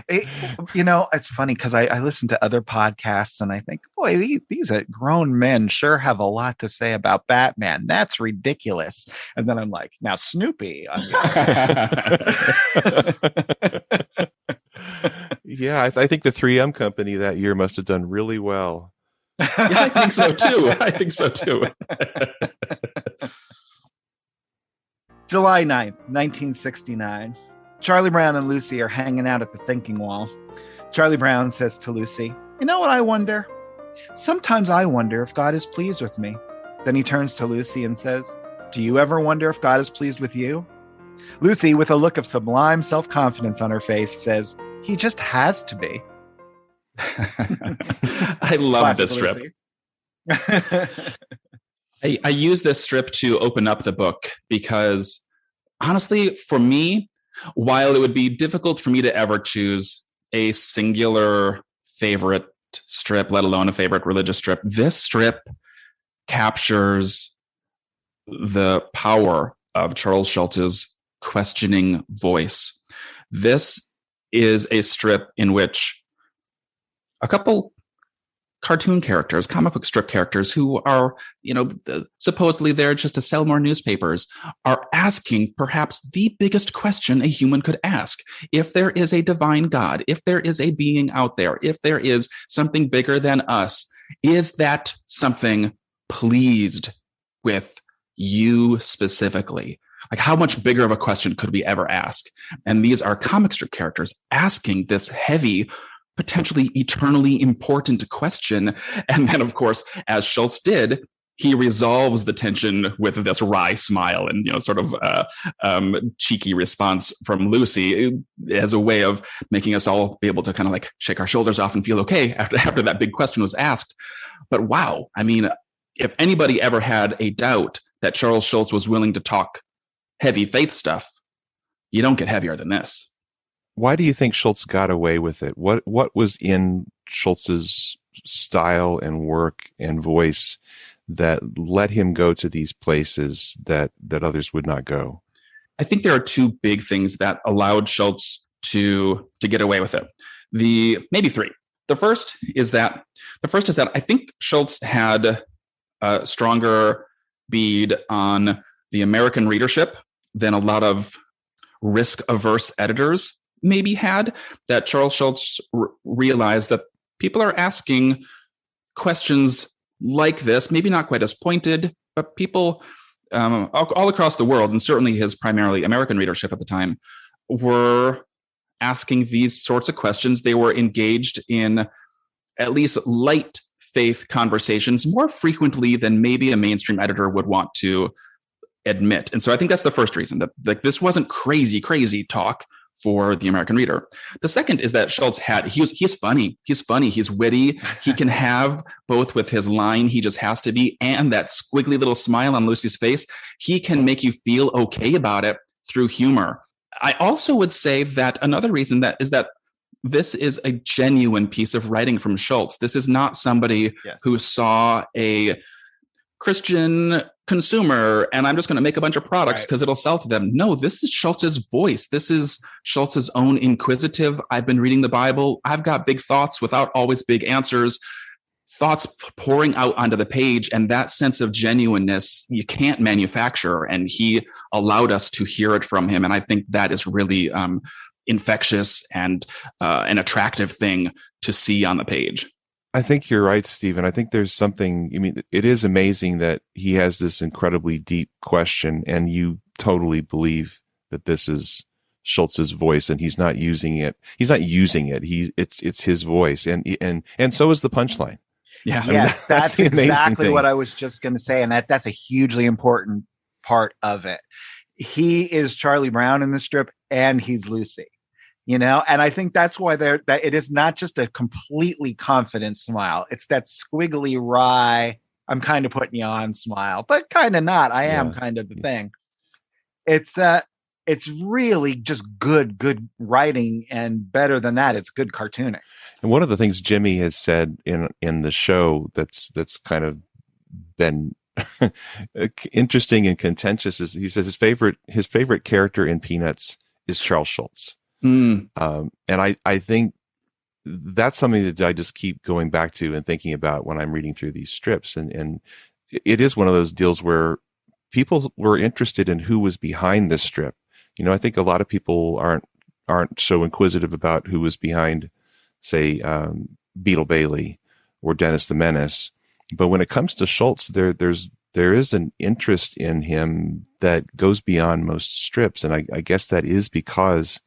It's funny because I listen to other podcasts and I think, boy, these grown men sure have a lot to say about Batman. That's ridiculous. And then I'm like, now Snoopy. Yeah, I think the 3M company that year must have done really well. Yeah, I think so too. July 9th, 1969. Charlie Brown and Lucy are hanging out at the thinking wall. Charlie Brown says to Lucy, "You know what I wonder? Sometimes I wonder if God is pleased with me." Then he turns to Lucy and says, "Do you ever wonder if God is pleased with you?" Lucy, with a look of sublime self-confidence on her face, says, "He just has to be." I love this strip. I use this strip to open up the book because, honestly, for me, while it would be difficult for me to ever choose a singular favorite strip, let alone a favorite religious strip, this strip captures the power of Charles Schulz's questioning voice. This is a strip in which a couple cartoon characters, comic book strip characters who are, supposedly there just to sell more newspapers, are asking perhaps the biggest question a human could ask. If there is a divine God, if there is a being out there, if there is something bigger than us, is that something pleased with you specifically? Like, how much bigger of a question could we ever ask? And these are comic strip characters asking this heavy, potentially eternally important question. And then, of course, as Schulz did, he resolves the tension with this wry smile and, sort of cheeky response from Lucy as a way of making us all be able to kind of like shake our shoulders off and feel okay after that big question was asked. But wow, I mean, if anybody ever had a doubt that Charles Schulz was willing to talk heavy faith stuff, you don't get heavier than this. Why do you think Schulz got away with it? What was in Schulz's style and work and voice that let him go to these places that others would not go? I think there are two big things that allowed Schulz to get away with it. Maybe three. The first is that I think Schulz had a stronger bead on the American readership than a lot of risk-averse editors maybe had, that Charles Schulz realized that people are asking questions like this, maybe not quite as pointed, but people all across the world, and certainly his primarily American readership at the time, were asking these sorts of questions. They were engaged in at least light faith conversations more frequently than maybe a mainstream editor would want to admit. And so I think that's the first reason, that this wasn't crazy talk for the American reader. The second is that Schulz he's funny. He's witty. He can have both with his line, "he just has to be," and that squiggly little smile on Lucy's face. He can make you feel okay about it through humor. I also would say that another reason that is that this is a genuine piece of writing from Schulz. This is not somebody who saw a Christian consumer and I'm just going to make a bunch of products because it'll sell to them. No, this is Schulz's voice. This is Schulz's own inquisitive, I've been reading the Bible, I've got big thoughts without always big answers, thoughts pouring out onto the page. And that sense of genuineness you can't manufacture. And he allowed us to hear it from him. And I think that is really infectious and an attractive thing to see on the page. I think you're right, Stephen. I think there's something, it is amazing that he has this incredibly deep question and you totally believe that this is Schulz's voice and he's not using it. It's his voice. And so is the punchline. Yeah. Yes, that's exactly what I was just going to say. And that's a hugely important part of it. He is Charlie Brown in the strip and he's Lucy. And I think that's why that it is not just a completely confident smile. It's that squiggly, wry, I'm kind of putting you on smile, but kind of not. I am kind of the thing. it's really just good writing, and better than that, it's good cartooning. And one of the things Jimmy has said in the show that's kind of been interesting and contentious is he says his favorite character in Peanuts is Charles Schulz. And I think that's something that I just keep going back to and thinking about when I'm reading through these strips. And it is one of those deals where people were interested in who was behind this strip. I think a lot of people aren't so inquisitive about who was behind, say, Beetle Bailey or Dennis the Menace. But when it comes to Schulz, there is an interest in him that goes beyond most strips. And I guess that is because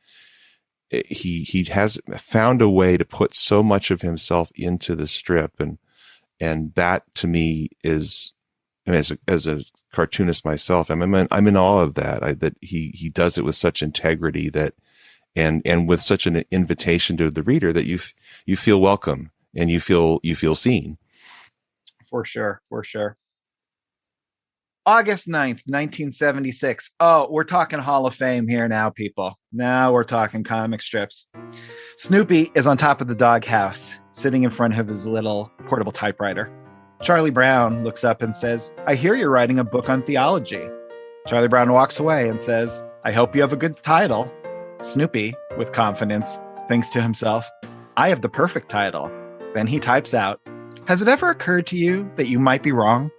he has found a way to put so much of himself into the strip. And that to me is, as a cartoonist myself, I'm in awe of that. That he does it with such integrity and with such an invitation to the reader that you feel welcome and you feel seen. For sure. August 9th, 1976. Oh, we're talking Hall of Fame here now, people. Now we're talking comic strips. Snoopy is on top of the doghouse, sitting in front of his little portable typewriter. Charlie Brown looks up and says, "I hear you're writing a book on theology." Charlie Brown walks away and says, "I hope you have a good title." Snoopy, with confidence, thinks to himself, "I have the perfect title." Then he types out, "Has it ever occurred to you that you might be wrong?"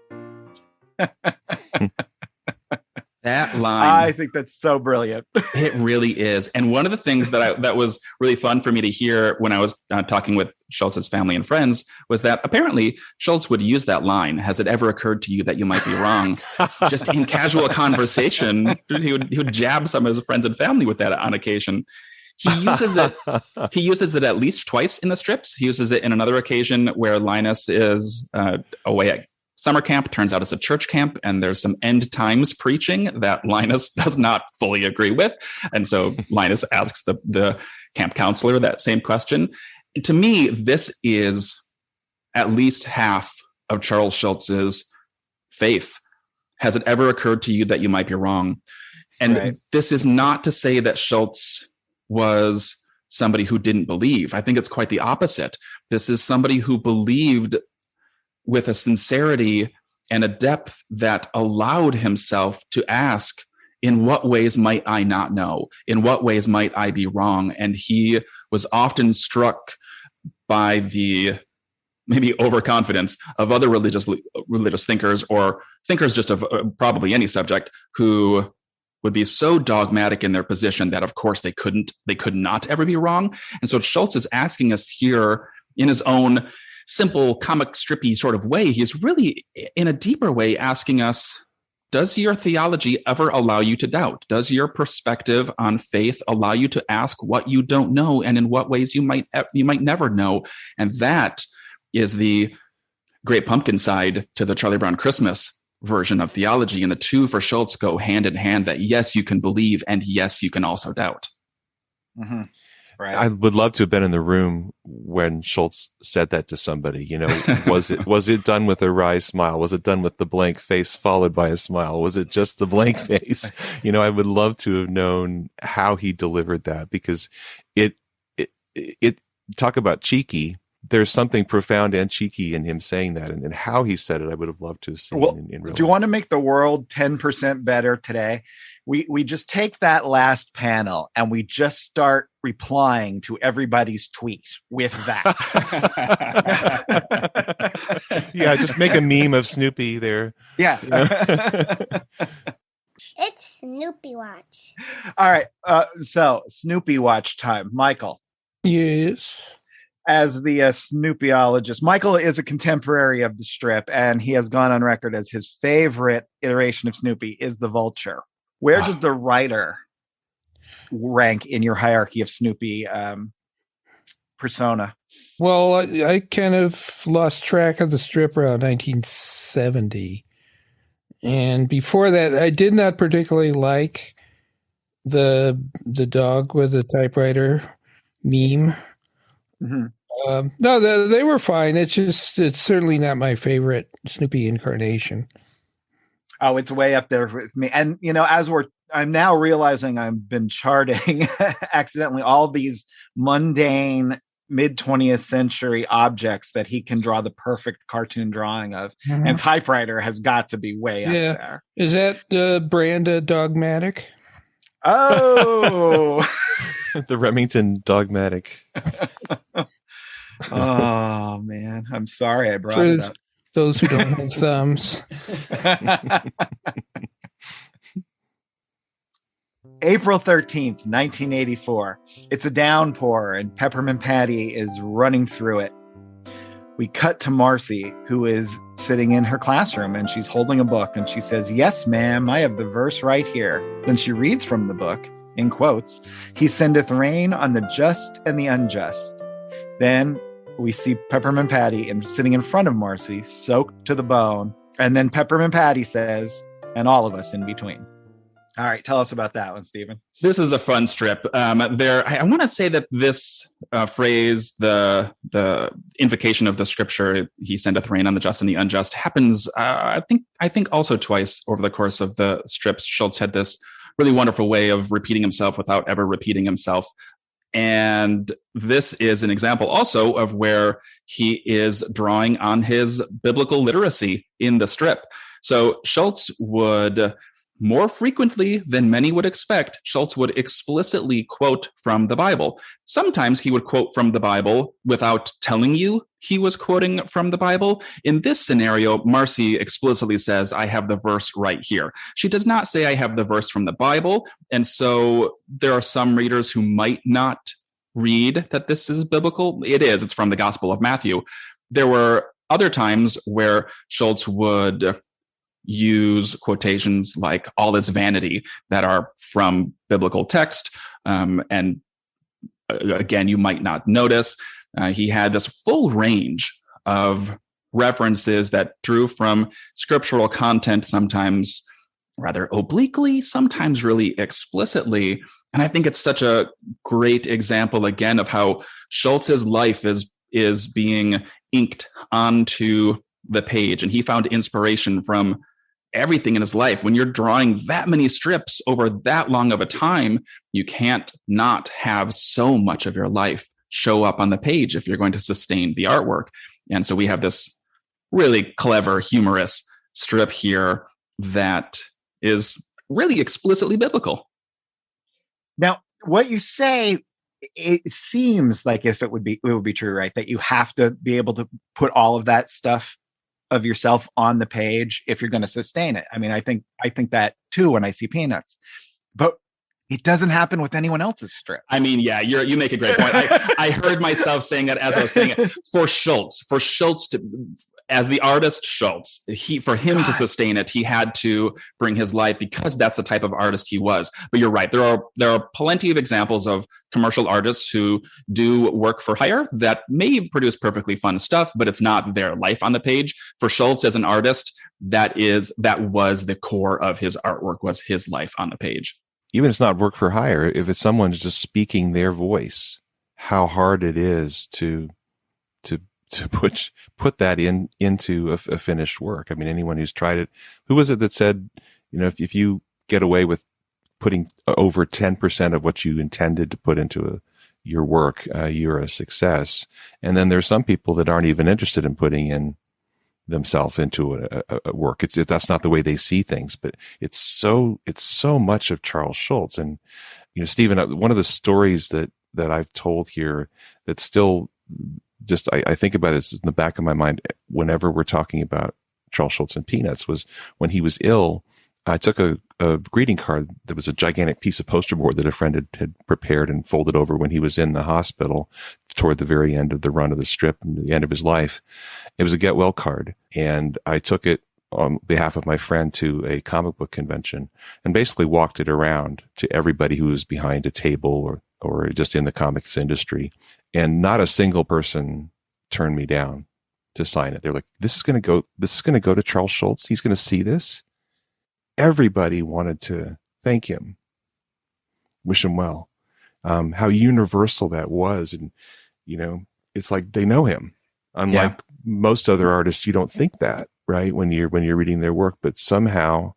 That line, I think that's so brilliant. It really is. And one of the things that was really fun for me to hear when I was talking with Schultz's family and friends was that apparently Schulz would use that line, "Has it ever occurred to you that you might be wrong?" Just in casual conversation. He would jab some of his friends and family with that on occasion. He uses it at least twice in the strips. He uses it in another occasion where Linus is away at summer camp. Turns out it's a church camp, and there's some end times preaching that Linus does not fully agree with. And so Linus asks the camp counselor that same question. To me, this is at least half of Charles Schulz's faith. Has it ever occurred to you that you might be wrong? And right. This is not to say that Schulz was somebody who didn't believe. I think it's quite the opposite. This is somebody who believed with a sincerity and a depth that allowed himself to ask, in what ways might I not know? In what ways might I be wrong? And he was often struck by the maybe overconfidence of other religious thinkers, or thinkers just of probably any subject, who would be so dogmatic in their position that of course they could not ever be wrong. And so Schulz is asking us here in his own simple comic strippy sort of way. He's really in a deeper way asking us, does your theology ever allow you to doubt? Does your perspective on faith allow you to ask what you don't know, and in what ways you might never know? And that is the Great Pumpkin side to the Charlie Brown Christmas version of theology. And the two for Schulz go hand in hand, that yes, you can believe, and yes, you can also doubt. Mm-hmm. Right. I would love to have been in the room when Schulz said that to somebody. Was it done with a wry smile? Was it done with the blank face followed by a smile? Was it just the blank face? I would love to have known how he delivered that, because it talk about cheeky. There's something profound and cheeky in him saying that, and how he said it, I would have loved to have seen in real life. Do you want to make the world 10% better today? We just take that last panel and we just start replying to everybody's tweet with that. Yeah, just make a meme of Snoopy there. Yeah. It's Snoopy Watch. All right. So Snoopy Watch time. Michael. Yes. As the Snoopyologist, Michael is a contemporary of the strip, and he has gone on record as his favorite iteration of Snoopy is the Vulture. Where does the writer rank in your hierarchy of Snoopy persona? Well, I kind of lost track of the strip around 1970. And before that, I did not particularly like the dog with the typewriter meme. Mm-hmm. No, they were fine. It's certainly not my favorite Snoopy incarnation. Oh, it's way up there with me. And, as we're I'm now realizing I've been charting accidentally all these mundane mid-20th century objects that he can draw the perfect cartoon drawing of. Mm-hmm. And typewriter has got to be way up there. Is that brand Dogmatic? Oh, the Remington Dogmatic. Oh man, I'm sorry I brought it up. Those who don't have thumbs. April 13th, 1984. It's a downpour and Peppermint Patty is running through it. We cut to Marcy, who is sitting in her classroom, and she's holding a book, and she says, "Yes, ma'am, I have the verse right here." Then she reads from the book, in quotes, "He sendeth rain on the just and the unjust." Then we see Peppermint Patty sitting in front of Marcy, soaked to the bone. And then Peppermint Patty says, "And all of us in between." All right, tell us about that one, Stephen. This is a fun strip. I want to say that this phrase, the invocation of the scripture, "He sendeth rain on the just and the unjust," happens, I think also twice over the course of the strips. Schulz had this really wonderful way of repeating himself without ever repeating himself. And this is an example also of where he is drawing on his biblical literacy in the strip. So Schulz would, more frequently than many would expect, Schulz would explicitly quote from the Bible. Sometimes he would quote from the Bible without telling you he was quoting from the Bible. In this scenario, Marcy explicitly says, "I have the verse right here." She does not say, "I have the verse from the Bible." And so there are some readers who might not read that this is biblical. It is. It's from the Gospel of Matthew. There were other times where Schulz would use quotations like "all is vanity" that are from biblical text. And again, you might not notice. He had this full range of references that drew from scriptural content, sometimes rather obliquely, sometimes really explicitly. And I think it's such a great example, again, of how Schulz's life is being inked onto the page. And he found inspiration from everything in his life. When you're drawing that many strips over that long of a time, you can't not have so much of your life show up on the page if you're going to sustain the artwork. And so we have this really clever, humorous strip here that is really explicitly biblical. Now, what you say, it seems like it would be true, right? That you have to be able to put all of that stuff of yourself on the page if you're going to sustain it. I mean, I think that too when I see Peanuts, but it doesn't happen with anyone else's strip. I mean, yeah, you make a great point. I heard myself saying that as I was saying it. For Schulz to, as the artist Schulz, for him to sustain it, he had to bring his life, because that's the type of artist he was. But you're right. There are plenty of examples of commercial artists who do work for hire that may produce perfectly fun stuff, but it's not their life on the page. For Schulz as an artist, that was the core of his artwork, was his life on the page. Even if it's not work for hire, if it's someone's just speaking their voice, how hard it is to put that into a finished work. I mean, anyone who's tried it, who was it that said, if you get away with putting over 10% of what you intended to put into your work, you're a success. And then there's some people that aren't even interested in putting in themselves into a work. That's not the way they see things, but it's so much of Charles Schulz. And, Stephen, one of the stories that I've told here that still just, I think about this in the back of my mind whenever we're talking about Charles Schulz and Peanuts, was when he was ill. I took a greeting card that was a gigantic piece of poster board that a friend had prepared and folded over when he was in the hospital toward the very end of the run of the strip and the end of his life. It was a get well card. And I took it on behalf of my friend to a comic book convention and basically walked it around to everybody who was behind a table or just in the comics industry. And not a single person turned me down to sign it. They're like, this is going to go to Charles Schulz. He's going to see this. Everybody wanted to thank him, wish him well. How universal that was. And, it's like they know him. Unlike most other artists, you don't think that, right? When you're reading their work, but somehow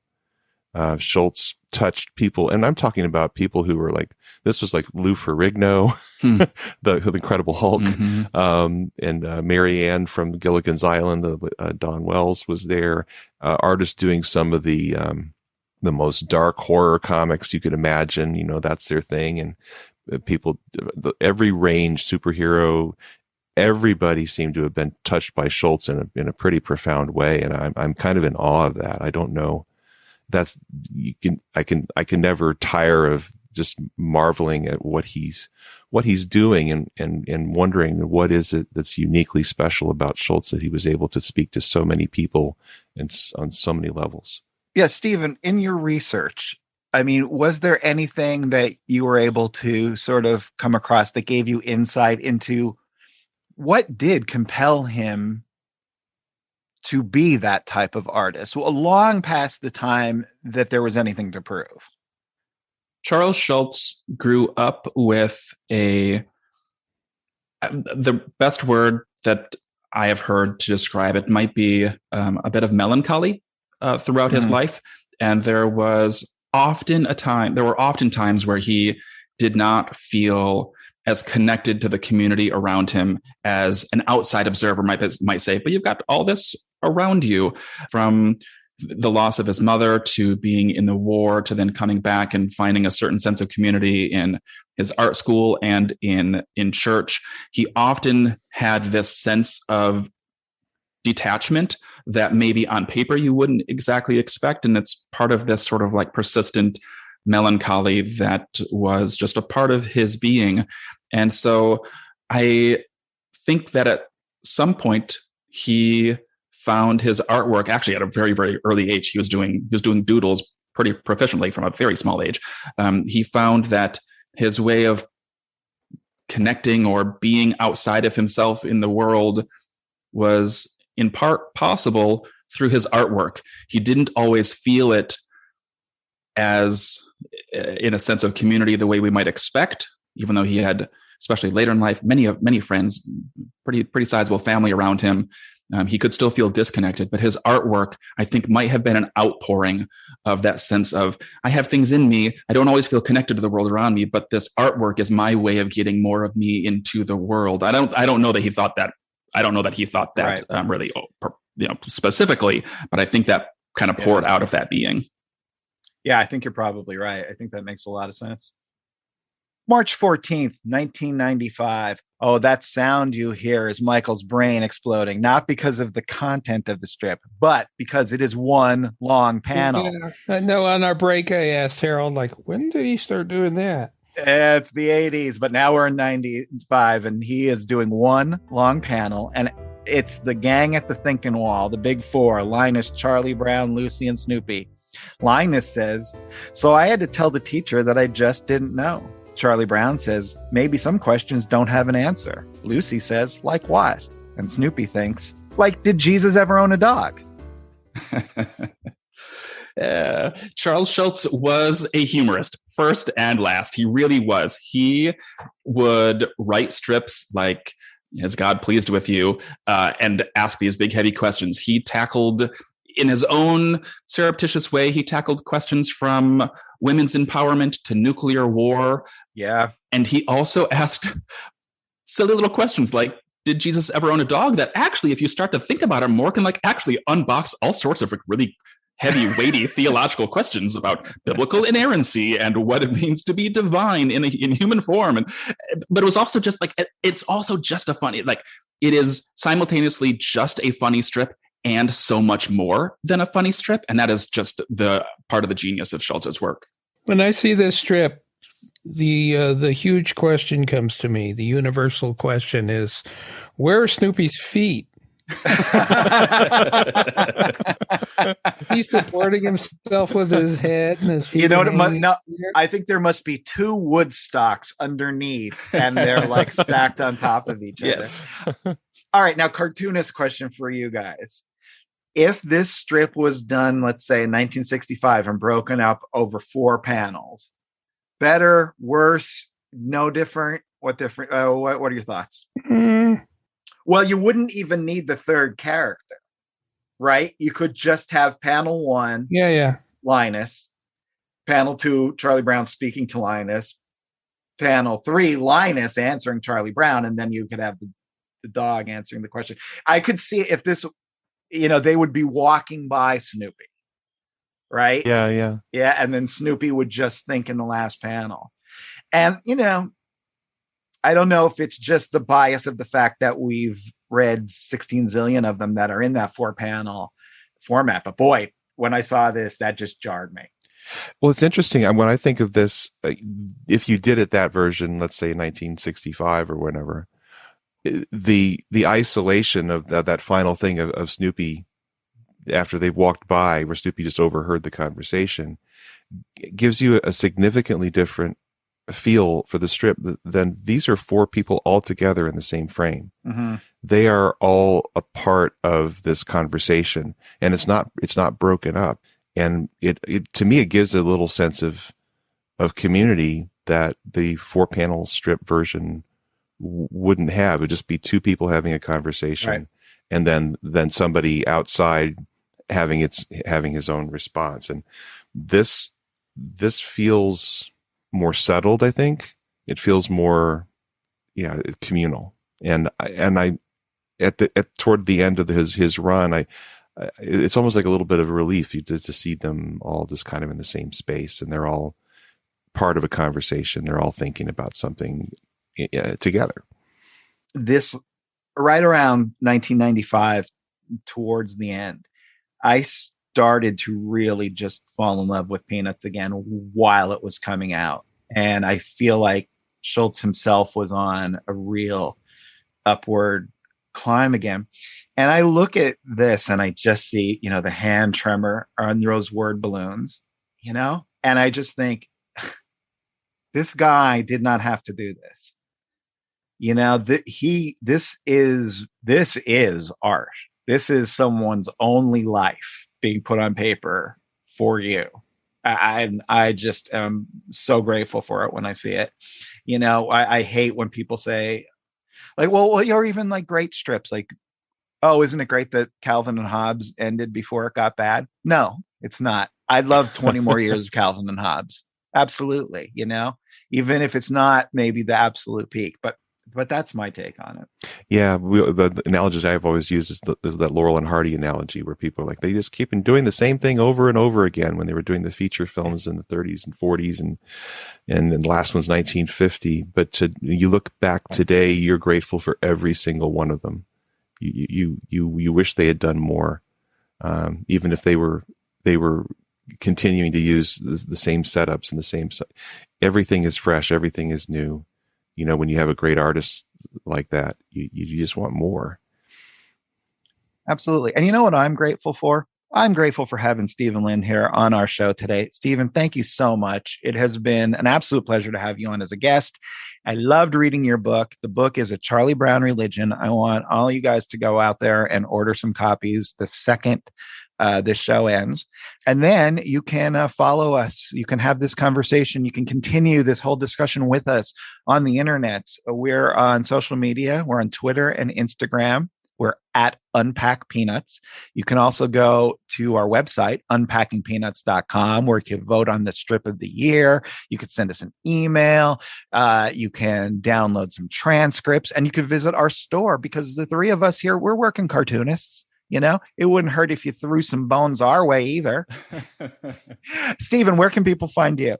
Schulz touched people, and I'm talking about people who were like, this was like Lou Ferrigno, the Incredible Hulk, and Mary Ann from Gilligan's Island. Don Wells was there. Artists doing some of the most dark horror comics you could imagine. You know, that's their thing. And people, every range, superhero, everybody seemed to have been touched by Schulz in a pretty profound way. And I'm kind of in awe of that. I don't know. I can never tire of just marveling at what he's doing and wondering what is it that's uniquely special about Schulz that he was able to speak to so many people and on so many levels. Yeah, Stephen, in your research, I mean, was there anything that you were able to sort of come across that gave you insight into what did compel him to be that type of artist, well, long past the time that there was anything to prove? Charles Schulz grew up with the best word that I have heard to describe it might be a bit of melancholy throughout his life. And there were often times where he did not feel as connected to the community around him as an outside observer might say, but you've got all this around you, from the loss of his mother to being in the war to then coming back and finding a certain sense of community in his art school and in church. He often had this sense of detachment that maybe on paper you wouldn't exactly expect. And it's part of this sort of like persistent melancholy that was just a part of his being. And so I think that at some point he found his artwork actually at a very, very early age. He was doing doodles pretty proficiently from a very small age. He found that his way of connecting or being outside of himself in the world was in part possible through his artwork. He didn't always feel it as in a sense of community the way we might expect, even though he had, especially later in life, many friends, pretty sizable family around him. He could still feel disconnected, but his artwork, I think, might have been an outpouring of that sense of, I have things in me. I don't always feel connected to the world around me, but this artwork is my way of getting more of me into the world. I don't know that he thought that. I don't know that he thought that right. Really, specifically, but I think that kind of poured out of that being. Yeah, I think you're probably right. I think that makes a lot of sense. March 14th, 1995. Oh, that sound you hear is Michael's brain exploding, not because of the content of the strip, but because it is one long panel. Yeah. No, on our break, I asked Harold, like, when did he start doing that? It's the 80s, but now we're in 95, and he is doing one long panel, and it's the gang at the thinking wall, the big four, Linus, Charlie Brown, Lucy, and Snoopy. Linus says, so I had to tell the teacher that I just didn't know. Charlie Brown says, maybe some questions don't have an answer. Lucy says, like what? And Snoopy thinks, like, did Jesus ever own a dog? Charles Schulz was a humorist, first and last. He really was. He would write strips like, is God pleased with you? And ask these big, heavy questions. He tackled, in his own surreptitious way, he tackled questions from women's empowerment to nuclear war. Yeah. And he also asked silly little questions like, did Jesus ever own a dog? That actually, if you start to think about it more, can like actually unbox all sorts of really heavy, weighty theological questions about biblical inerrancy and what it means to be divine in human form. But it was also just like, it's also just a funny, like, it is simultaneously just a funny strip and so much more than a funny strip. And that is just the part of the genius of Schulz's work. When I see this strip, the huge question comes to me. The universal question is, where are Snoopy's feet? He's supporting himself with his head and his feet. You know what? I think there must be two wood stocks underneath, and they're like stacked on top of each other. All right, now cartoonist question for you guys. If this strip was done, let's say in 1965 and broken up over 4 panels, better, worse, no different? What different? What are your thoughts? Well, you wouldn't even need the third character, right? You could just have panel 1. Yeah. Linus. Panel 2, Charlie Brown speaking to Linus. Panel 3, Linus answering Charlie Brown, and then you could have the dog answering the question. I could see if this, they would be walking by Snoopy, right? Yeah. And then Snoopy would just think in the last panel. And, I don't know if it's just the bias of the fact that we've read 16 zillion of them that are in that 4-panel format. But boy, when I saw this, that just jarred me. Well, it's interesting. When I think of this, if you did it that version, let's say 1965 or whatever, the isolation of that final thing of Snoopy after they've walked by, where Snoopy just overheard the conversation, gives you a significantly different feel for the strip than these are 4 people all together in the same frame. Mm-hmm. They are all a part of this conversation, and it's not broken up. And it to me, it gives a little sense of community that the 4-panel strip version wouldn't have. It would just be 2 people having a conversation, right, and then somebody outside having his own response. And this feels more settled. I think it feels more, communal. And I toward the end of his run, it's almost like a little bit of a relief to see them all just kind of in the same space, and they're all part of a conversation. They're all thinking about something together. This right around 1995, towards the end, I started to really just fall in love with Peanuts again while it was coming out. And I feel like Schulz himself was on a real upward climb again. And I look at this and I just see, the hand tremor on those word balloons, and I just think this guy did not have to do this. This is art. This is someone's only life being put on paper for you. I just am so grateful for it when I see it. I hate when people say, like, well, or even like great strips, like, oh, isn't it great that Calvin and Hobbes ended before it got bad? No, it's not. I'd love 20 more years of Calvin and Hobbes. Absolutely. Even if it's not maybe the absolute peak, but that's my take on it. Yeah. The analogies I've always used is that Laurel and Hardy analogy, where people are like, they just keep doing the same thing over and over again when they were doing the feature films in the 30s and 40s. And the last one's 1950. But you look back today, you're grateful for every single one of them. You wish they had done more, even if they were continuing to use the same setups and the same. Everything is fresh. Everything is new. When you have a great artist like that, you just want more. Absolutely. And you know what I'm grateful for? I'm grateful for having Stephen Lind here on our show today. Stephen, thank you so much. It has been an absolute pleasure to have you on as a guest. I loved reading your book. The book is A Charlie Brown Religion. I want all you guys to go out there and order some copies the second this show ends. And then you can follow us. You can have this conversation. You can continue this whole discussion with us on the internet. We're on social media. We're on Twitter and Instagram. We're at Unpack Peanuts. You can also go to our website, unpackingpeanuts.com, where you can vote on the strip of the year. You could send us an email. You can download some transcripts, and you could visit our store, because the 3 of us here, we're working cartoonists. It wouldn't hurt if you threw some bones our way either. Stephen, where can people find you?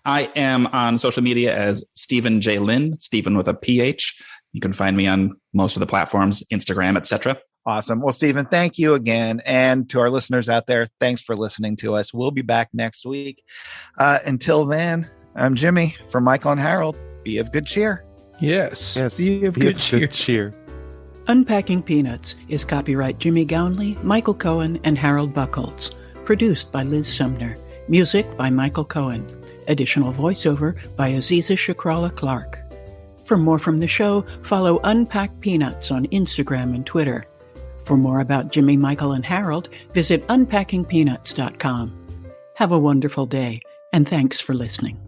I am on social media as Stephen J. Lynn, Stephen with a PH. You can find me on most of the platforms, Instagram, etc. Awesome. Well, Stephen, thank you again. And to our listeners out there, thanks for listening to us. We'll be back next week. Until then, I'm Jimmy from Michael and Harold. Be of good cheer. Yes. Be of good cheer. Unpacking Peanuts is copyright Jimmy Gownley, Michael Cohen, and Harold Buchholz. Produced by Liz Sumner. Music by Michael Cohen. Additional voiceover by Aziza Shakrala Clark. For more from the show, follow Unpack Peanuts on Instagram and Twitter. For more about Jimmy, Michael, and Harold, visit unpackingpeanuts.com. Have a wonderful day, and thanks for listening.